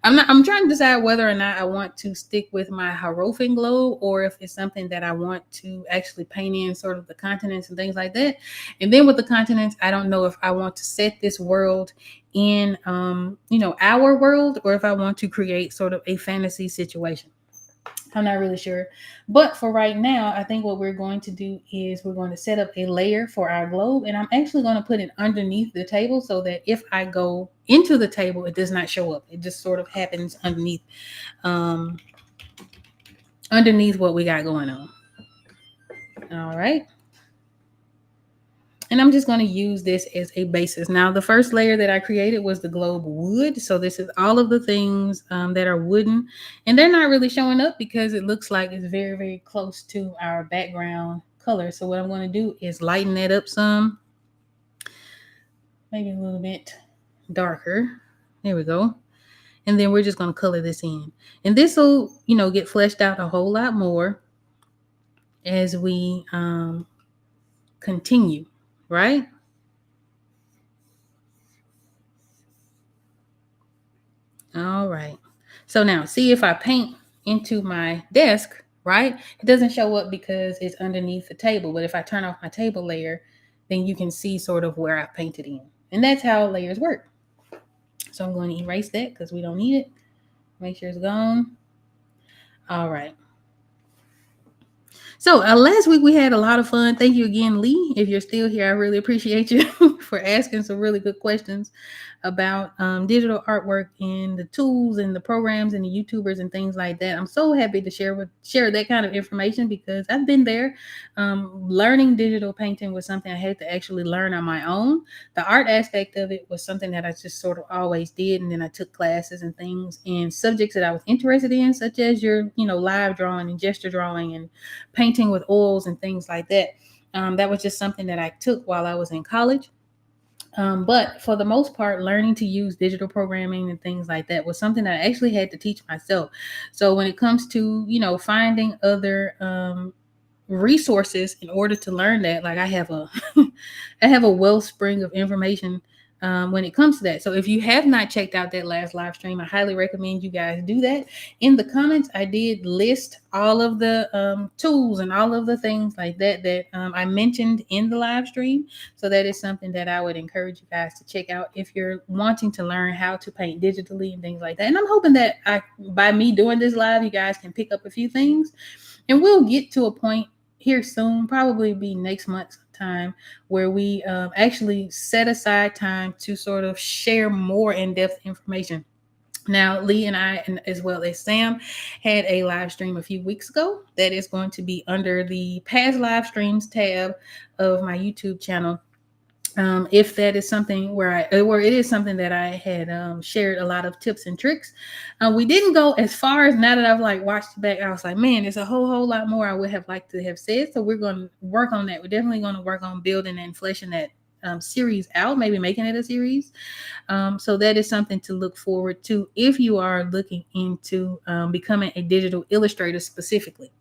I'm trying to decide whether or not I want to stick with my hierophant globe, or if it's something that I want to actually paint in sort of the continents and things like that. And then with the continents, I don't know if I want to set this world in our world, or if I want to create sort of a fantasy situation. I'm not really sure. But for right now, I think what we're going to do is we're going to set up a layer for our globe. And I'm actually going to put it underneath the table, so that if I go into the table, it does not show up. It just sort of happens underneath. Um, underneath what we got going on. All right. And I'm just going to use this as a basis. Now, the first layer that I created was the globe wood. So this is all of the things that are wooden. And they're not really showing up because it looks like it's very, very close to our background color. So what I'm going to do is lighten that up some, maybe a little bit darker. There we go. And then we're just going to color this in. And this will, get fleshed out a whole lot more as we continue, right? All right. So now see if I paint into my desk, right? It doesn't show up because it's underneath the table. But if I turn off my table layer, then you can see sort of where I painted in. And that's how layers work. So I'm going to erase that because we don't need it. Make sure it's gone. All right. So last week we had a lot of fun. Thank you again, Lee. If you're still here, I really appreciate you for asking some really good questions about digital artwork and the tools and the programs and the YouTubers and things like that. I'm so happy to share that kind of information because I've been there. Learning digital painting was something I had to actually learn on my own. The art aspect of it was something that I just sort of always did, and then I took classes and things and subjects that I was interested in, such as your live drawing and gesture drawing and painting with oils and things like that. That was just something that I took while I was in college. But for the most part, learning to use digital programming and things like that was something that I actually had to teach myself. So when it comes to, finding other resources in order to learn that, like I have a I have a wellspring of information when it comes to that. So if you have not checked out that last live stream, I highly recommend you guys do that. In the comments, I did list all of the tools and all of the things like that I mentioned in the live stream. So that is something that I would encourage you guys to check out if you're wanting to learn how to paint digitally and things like that. And I'm hoping that by me doing this live, you guys can pick up a few things, and we'll get to a point here soon, probably be next month's time, where we actually set aside time to sort of share more in-depth information. Now, Lee and I, and as well as Sam, had a live stream a few weeks ago that is going to be under the past live streams tab of my YouTube channel. If that is something where it is something that I had shared a lot of tips and tricks. We didn't go as far as, now that I've like watched back, I was like, man, there's a whole lot more I would have liked to have said. So we're going to work on that. We're definitely going to work on building and fleshing that series out, maybe making it a series. So that is something to look forward to if you are looking into becoming a digital illustrator specifically.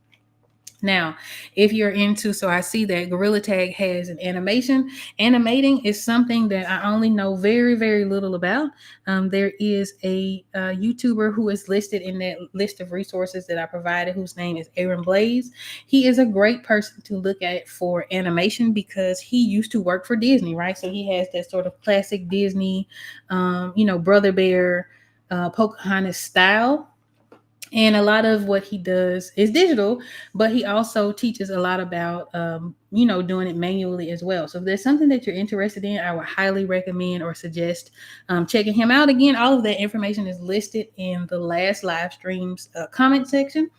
Now, if you're into, so I see that Gorilla Tag has an animation. Animating is something that I only know very, very little about. There is a YouTuber who is listed in that list of resources that I provided, whose name is Aaron Blaze. He is a great person to look at for animation because he used to work for Disney, right? So he has that sort of classic Disney, Brother Bear, Pocahontas style. And a lot of what he does is digital, but he also teaches a lot about doing it manually as well. So if there's something that you're interested in, I would highly recommend or suggest checking him out. Again, all of that information is listed in the last live stream's comment section.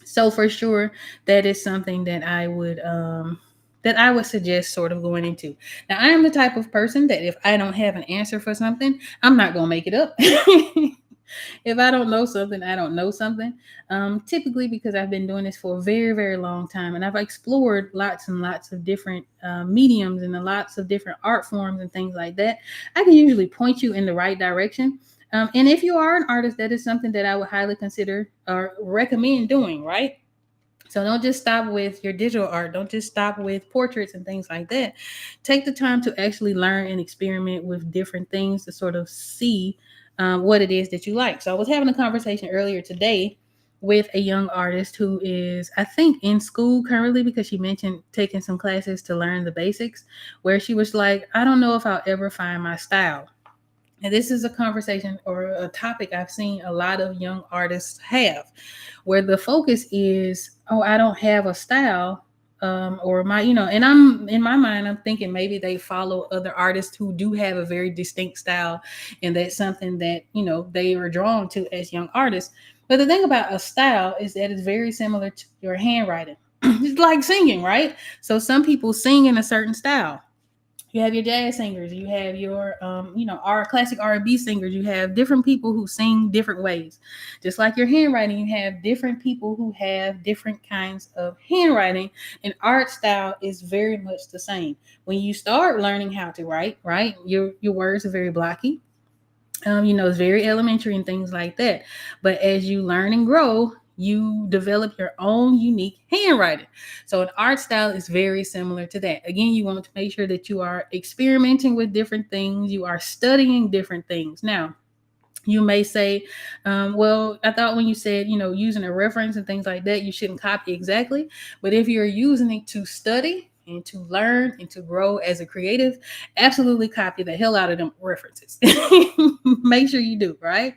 So for sure, that is something that I would suggest sort of going into. Now, I am the type of person that if I don't have an answer for something, I'm not going to make it up. If I don't know something, I don't know something. Typically because I've been doing this for a very, very long time, and I've explored lots and lots of different mediums and lots of different art forms and things like that. I can usually point you in the right direction. And if you are an artist, that is something that I would highly consider or recommend doing, right? So don't just stop with your digital art. Don't just stop with portraits and things like that. Take the time to actually learn and experiment with different things to sort of see what it is that you like. So I was having a conversation earlier today with a young artist who is, I think, in school currently, because she mentioned taking some classes to learn the basics, where she was like, I don't know if I'll ever find my style. And this is a conversation or a topic I've seen a lot of young artists have, where the focus is, oh, I don't have a style. Or my, and I'm in my mind, I'm thinking maybe they follow other artists who do have a very distinct style. And that's something that, they are drawn to as young artists. But the thing about a style is that it's very similar to your handwriting. It's like singing, right? So some people sing in a certain style. You have your jazz singers, you have your our classic R&B singers. You have different people who sing different ways. Just like your handwriting, you have different people who have different kinds of handwriting, and art style is very much the same. When you start learning how to write, right, your words are very blocky. It's very elementary and things like that. But as you learn and grow, you develop your own unique handwriting. So an art style is very similar to that. Again, you want to make sure that you are experimenting with different things, you are studying different things. Now, you may say, well, I thought when you said, using a reference and things like that, you shouldn't copy exactly. But if you're using it to study and to learn and to grow as a creative, absolutely copy the hell out of them references. Make sure you do, right?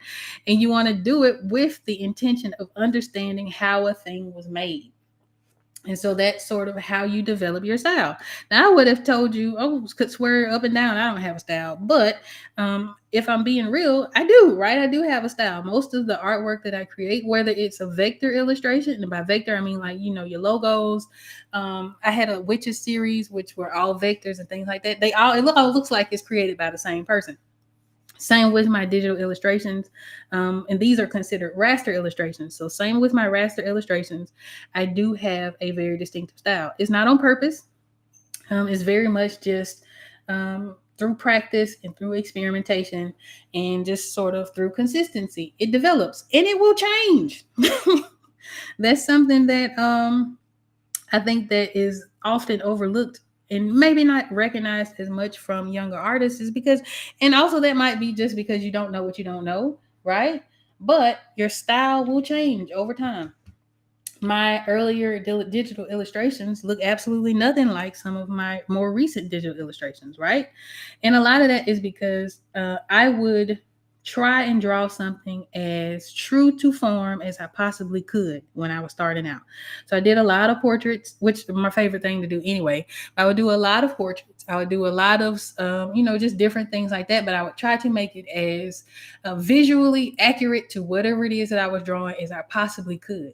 And you want to do it with the intention of understanding how a thing was made. And so that's sort of how you develop your style. Now, I would have told you, oh, could swear up and down, I don't have a style. But if I'm being real, I do, right? I do have a style. Most of the artwork that I create, whether it's a vector illustration, and by vector, I mean like, your logos. I had a witches series, which were all vectors and things like that. All looks like it's created by the same person. Same with my digital illustrations. And these are considered raster illustrations. So same with my raster illustrations. I do have a very distinctive style. It's not on purpose. It's very much just through practice and through experimentation and just sort of through consistency. It develops and it will change. That's something that I think that is often overlooked and maybe not recognized as much from younger artists, is because, and also that might be just because you don't know what you don't know, right? But your style will change over time. My earlier digital illustrations look absolutely nothing like some of my more recent digital illustrations, right? And a lot of that is because I would try and draw something as true to form as I possibly could when I was starting out. So I did a lot of portraits, which is my favorite thing to do anyway. I would do a lot of portraits. I would do a lot of, just different things like that. But I would try to make it as visually accurate to whatever it is that I was drawing as I possibly could.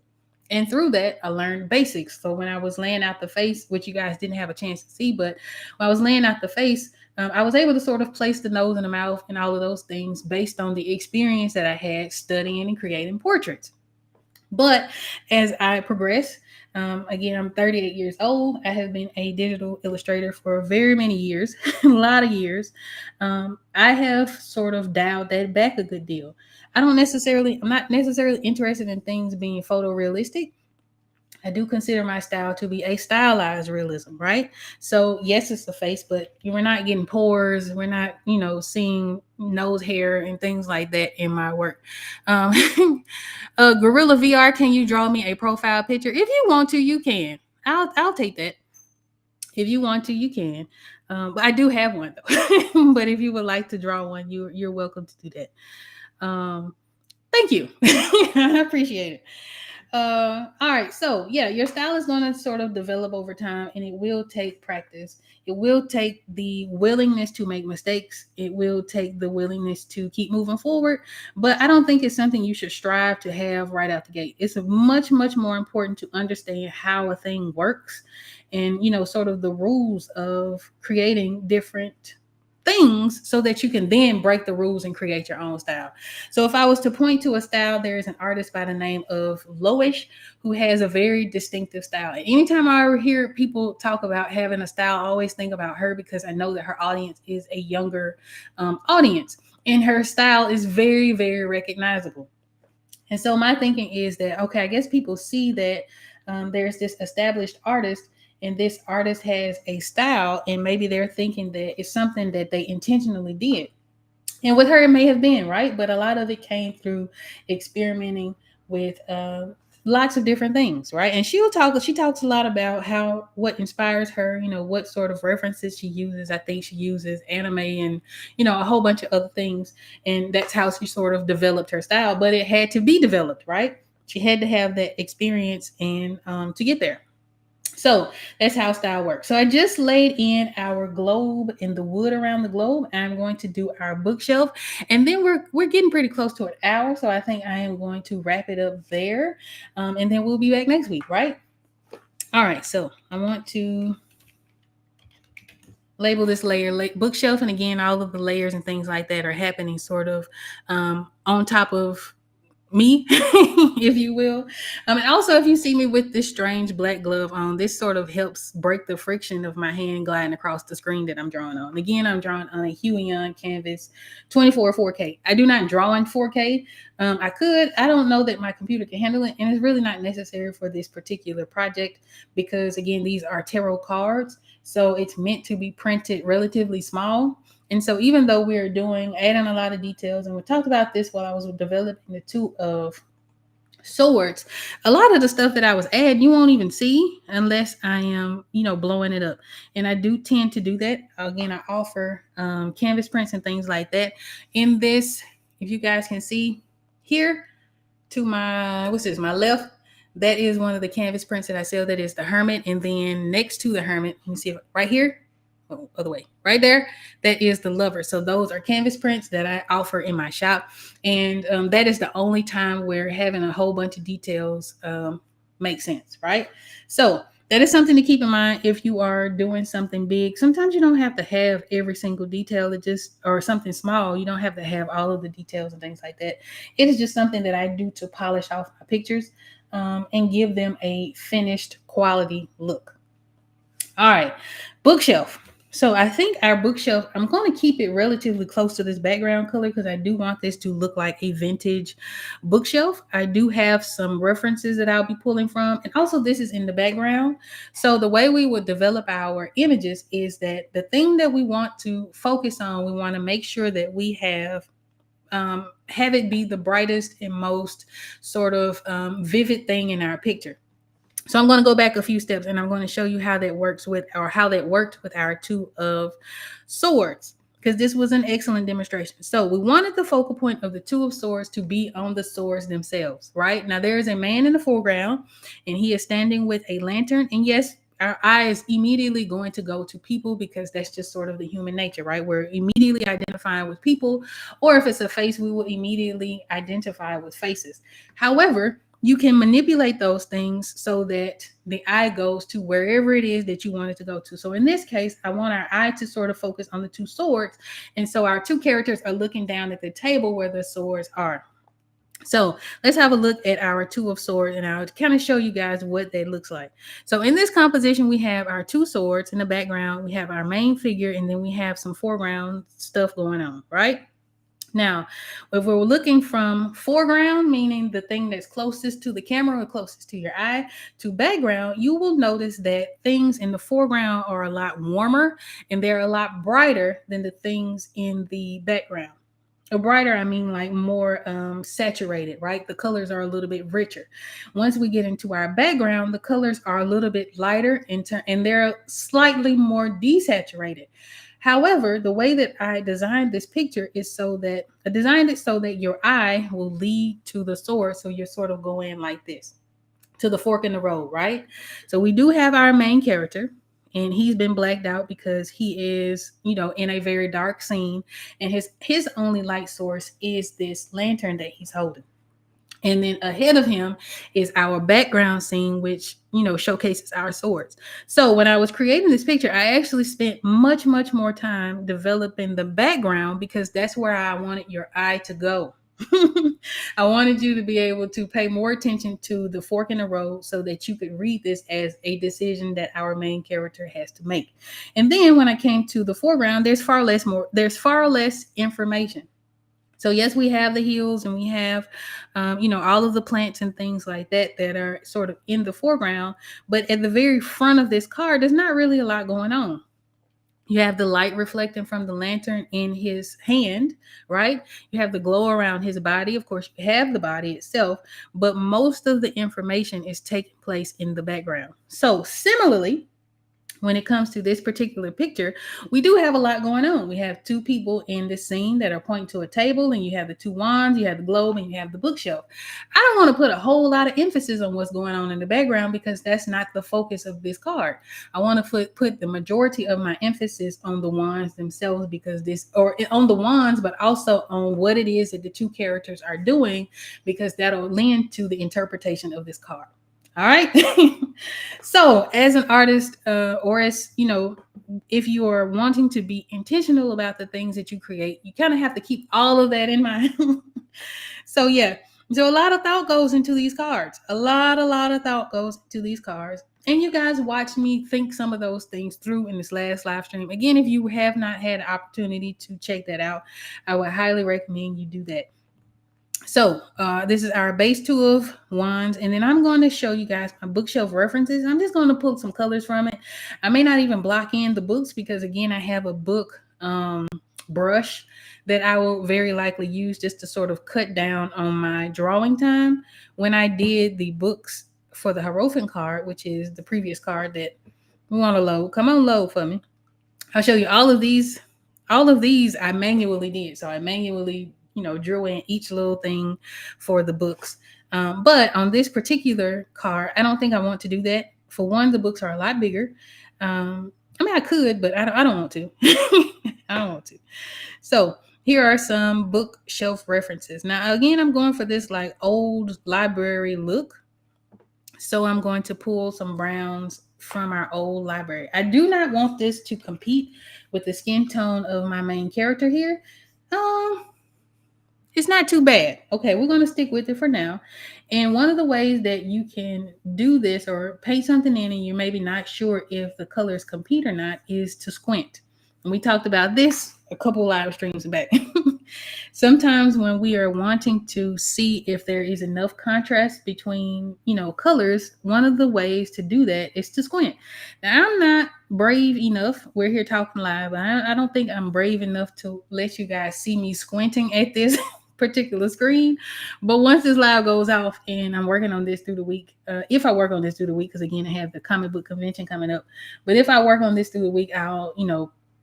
And through that, I learned basics. So when I was laying out the face, which you guys didn't have a chance to see, but when I was laying out the face, I was able to sort of place the nose and the mouth and all of those things based on the experience that I had studying and creating portraits. But as I progress, again, I'm 38 years old. I have been a digital illustrator for very many years, a lot of years. I have sort of dialed that back a good deal. I'm not necessarily interested in things being photorealistic. I do consider my style to be a stylized realism, right? So yes, it's the face, but we're not getting pores. We're not, seeing nose hair and things like that in my work. Um, Gorilla VR, can you draw me a profile picture? If you want to, you can. I'll take that. If you want to, you can. But I do have one though. But if you would like to draw one, you're welcome to do that. Thank you. I appreciate it. All right. So yeah, your style is going to sort of develop over time, and it will take practice. It will take the willingness to make mistakes. It will take the willingness to keep moving forward. But I don't think it's something you should strive to have right out the gate. It's much, much more important to understand how a thing works and, sort of the rules of creating different things so that you can then break the rules and create your own style. So if I was to point to a style, there is an artist by the name of Loish who has a very distinctive style. And anytime I hear people talk about having a style, I always think about her because I know that her audience is a younger audience. And her style is very, very recognizable. And so my thinking is that, okay, I guess people see that there's this established artist and this artist has a style, and maybe they're thinking that it's something that they intentionally did. And with her, it may have been, right? But a lot of it came through experimenting with lots of different things, right? And she talks a lot about what inspires her, what sort of references she uses. I think she uses anime and, a whole bunch of other things. And that's how she sort of developed her style, but it had to be developed, right? She had to have that experience and to get there. So that's how style works. So I just laid in our globe and the wood around the globe. I'm going to do our bookshelf, and then we're getting pretty close to an hour. So I think I am going to wrap it up there, and then we'll be back next week, right? All right. So I want to label this layer bookshelf, and again, all of the layers and things like that are happening sort of on top of me, if you will. And also, if you see me with this strange black glove on, this sort of helps break the friction of my hand gliding across the screen that I'm drawing on. Again, I'm drawing on a Huion canvas 24 4K. I do not draw in 4K. I could. I don't know that my computer can handle it, and it's really not necessary for this particular project because, again, these are tarot cards. So it's meant to be printed relatively small. And so even though we're adding a lot of details, and we talked about this while I was developing the two of swords, a lot of the stuff that I was adding, you won't even see unless I am, blowing it up. And I do tend to do that. Again, I offer canvas prints and things like that. In this, if you guys can see here to my left, that is one of the canvas prints that I sell. That is the Hermit. And then next to the Hermit, you can see it right here. Oh, other way, right there, that is the Lover. So those are canvas prints that I offer in my shop, and that is the only time where having a whole bunch of details makes sense, right? So that is something to keep in mind if you are doing something big. Sometimes you don't have to have every single detail. Or something small, you don't have to have all of the details and things like that. It is just something that I do to polish off my pictures and give them a finished quality look. All right, bookshelf. So I think our bookshelf, I'm going to keep it relatively close to this background color because I do want this to look like a vintage bookshelf. I do have some references that I'll be pulling from. And also this is in the background. So the way we would develop our images is that the thing that we want to focus on, we want to make sure that we have it be the brightest and most sort of vivid thing in our picture. So I'm going to go back a few steps and I'm going to show you how that works how that worked with our two of swords, because this was an excellent demonstration. So we wanted the focal point of the two of swords to be on the swords themselves, right? Now there is a man in the foreground and he is standing with a lantern. And yes, our eye is immediately going to go to people because that's just sort of the human nature, right? We're immediately identifying with people, or if it's a face, we will immediately identify with faces. However, you can manipulate those things so that the eye goes to wherever it is that you want it to go to. So in this case, I want our eye to sort of focus on the two swords. And so our two characters are looking down at the table where the swords are. So let's have a look at our two of swords and I'll kind of show you guys what that looks like. So in this composition, we have our two swords in the background. We have our main figure, and then we have some foreground stuff going on, right? Now, if we're looking from foreground, meaning the thing that's closest to the camera or closest to your eye, to background, you will notice that things in the foreground are a lot warmer and they're a lot brighter than the things in the background. A brighter, I mean like more saturated, right? The colors are a little bit richer. Once we get into our background, the colors are a little bit lighter and they're slightly more desaturated. However, the way that I designed this picture is so that I designed it so that your eye will lead to the sword. So you're sort of going like this to the fork in the road, right? So we do have our main character, and he's been blacked out because he is, in a very dark scene, and his only light source is this lantern that he's holding. And then ahead of him is our background scene, which, showcases our swords. So when I was creating this picture, I actually spent much, much more time developing the background because that's where I wanted your eye to go. I wanted you to be able to pay more attention to the fork in the road so that you could read this as a decision that our main character has to make. And then when I came to the foreground, there's far less information. So yes, we have the hills and we have, all of the plants and things like that that are sort of in the foreground. But at the very front of this card, there's not really a lot going on. You have the light reflecting from the lantern in his hand, right? You have the glow around his body. Of course, you have the body itself, but most of the information is taking place in the background. So similarly, when it comes to this particular picture, we do have a lot going on. We have two people in this scene that are pointing to a table, and you have the two wands, you have the globe, and you have the bookshelf. I don't want to put a whole lot of emphasis on what's going on in the background because that's not the focus of this card. I want to put the majority of my emphasis on the wands themselves because or on the wands, but also on what it is that the two characters are doing because that'll lend to the interpretation of this card. All right. So, as an artist, or as if you are wanting to be intentional about the things that you create, you kind of have to keep all of that in mind. So, yeah. So, a lot of thought goes into these cards. A lot of thought goes into these cards. And you guys watch me think some of those things through in this last live stream. Again, if you have not had an opportunity to check that out, I would highly recommend you do that. So this is our base two of wands, and then I'm going to show you guys my bookshelf references. I'm just going to pull some colors from it. I may not even block in the books because, again, I have a book brush that I will very likely use just to sort of cut down on my drawing time. When I did the books for the Hierophant card, which is the previous card that we want to load. Come on, load for me. I'll show you all of these. All of these I manually did. So I manually drew in each little thing for the books. But on this particular card, I don't think I want to do that. For one, the books are a lot bigger. I mean, I could, but I don't want to. I don't want to. So here are some bookshelf references. Now, again, I'm going for this like old library look. So I'm going to pull some browns from our old library. I do not want this to compete with the skin tone of my main character here. It's not too bad. Okay, we're going to stick with it for now. And one of the ways that you can do this or paint something in and you're maybe not sure if the colors compete or not is to squint. And we talked about this a couple live streams back. Sometimes when we are wanting to see if there is enough contrast between, colors, one of the ways to do that is to squint. Now, I'm not brave enough. We're here talking live. I don't think I'm brave enough to let you guys see me squinting at this particular screen. But once this live goes off and I'm working on this through the week, if I work on this through the week, because again, I have the comic book convention coming up. But if I work on this through the week, I'll,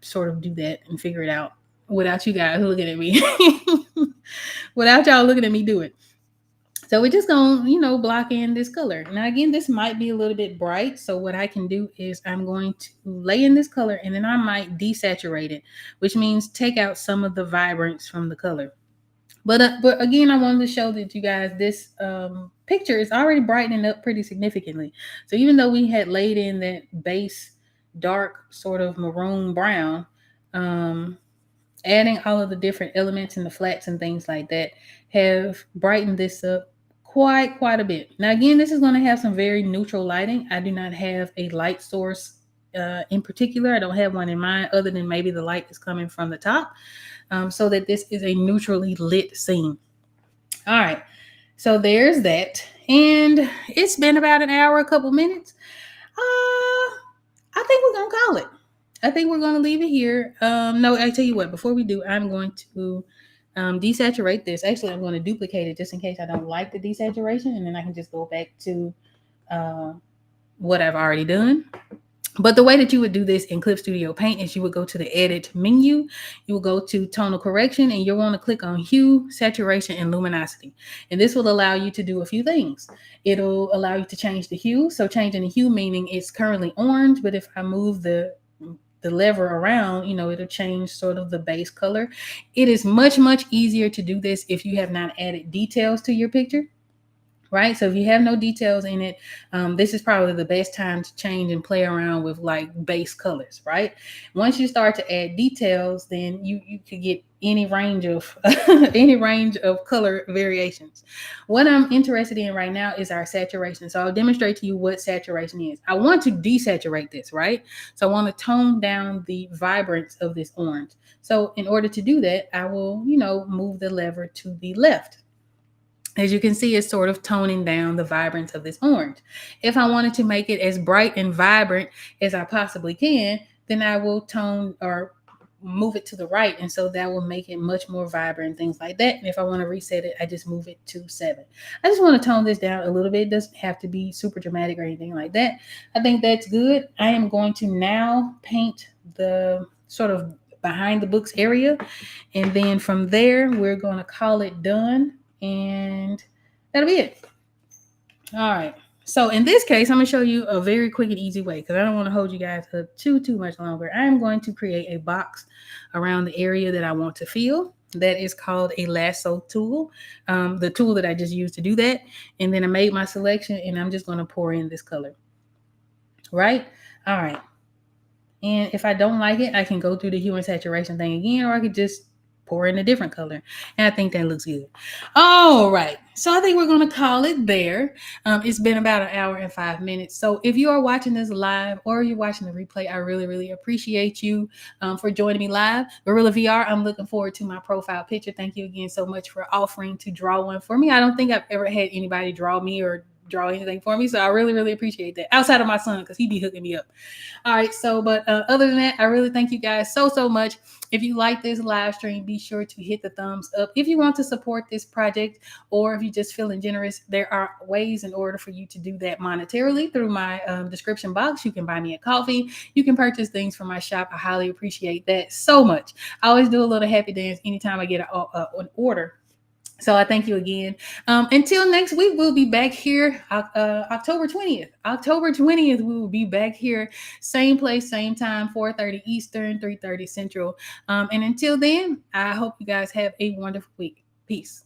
sort of do that and figure it out without you guys looking at me, without y'all looking at me do it. So we're just going to, block in this color. Now, again, this might be a little bit bright. So what I can do is I'm going to lay in this color and then I might desaturate it, which means take out some of the vibrance from the color. But again, I wanted to show that you guys this picture is already brightening up pretty significantly. So even though we had laid in that base dark sort of maroon brown, adding all of the different elements and the flats and things like that have brightened this up quite a bit. Now, again, this is going to have some very neutral lighting. I do not have a light source in particular. I don't have one in mind other than maybe the light is coming from the top, so that this is a neutrally lit scene. All right, so there's that. And it's been about an hour, a couple minutes. I think we're going to call it. I think we're going to leave it here. No, I tell you what, before we do, I'm going to desaturate this. Actually, I'm going to duplicate it just in case I don't like the desaturation, and then I can just go back to what I've already done. But the way that you would do this in Clip Studio Paint is you would go to the Edit menu, you will go to Tonal Correction, and you'll want to click on Hue, Saturation, and Luminosity. And this will allow you to do a few things. It'll allow you to change the hue. So changing the hue meaning it's currently orange, but if I move the lever around, it'll change sort of the base color. It is much easier to do this if you have not added details to your picture. Right. So if you have no details in it, this is probably the best time to change and play around with like base colors. Right. Once you start to add details, then you could get any range of color variations. What I'm interested in right now is our saturation. So I'll demonstrate to you what saturation is. I want to desaturate this. Right. So I want to tone down the vibrance of this orange. So in order to do that, I will, move the lever to the left. As you can see, it's sort of toning down the vibrance of this orange. If I wanted to make it as bright and vibrant as I possibly can, then I will tone or move it to the right, and so that will make it much more vibrant and things like that. And if I want to reset it, I just move it to 7. I just want to tone this down a little bit. It doesn't have to be super dramatic or anything like that. I think that's good. I am going to now paint the sort of behind the books area, and then from there we're going to call it done, and that'll be it. All right. So in this case, I'm going to show you a very quick and easy way, because I don't want to hold you guys up too much longer. I'm going to create a box around the area that I want to fill. That is called a lasso tool, the tool that I just used to do that. And then I made my selection, and I'm just going to pour in this color. Right? All right. And if I don't like it, I can go through the hue and saturation thing again, or I could just pour in a different color. And I think that looks good. All right. So I think we're going to call it there. It's been about an hour and 5 minutes. So if you are watching this live or you're watching the replay, I really, really appreciate you for joining me live. Gorilla VR, I'm looking forward to my profile picture. Thank you again so much for offering to draw one for me. I don't think I've ever had anybody draw me or draw anything for me. So I really, really appreciate that. Outside of my son, because he be hooking me up. All right. So, but other than that, I really thank you guys so much. If you like this live stream, be sure to hit the thumbs up. If you want to support this project, or if you're just feeling generous, there are ways in order for you to do that monetarily through my description box. You can buy me a coffee. You can purchase things from my shop. I highly appreciate that so much. I always do a little happy dance anytime I get an order. So I thank you again. Until next week, we'll be back here October 20th. October 20th, we will be back here. Same place, same time, 4:30 Eastern, 3:30 Central. And until then, I hope you guys have a wonderful week. Peace.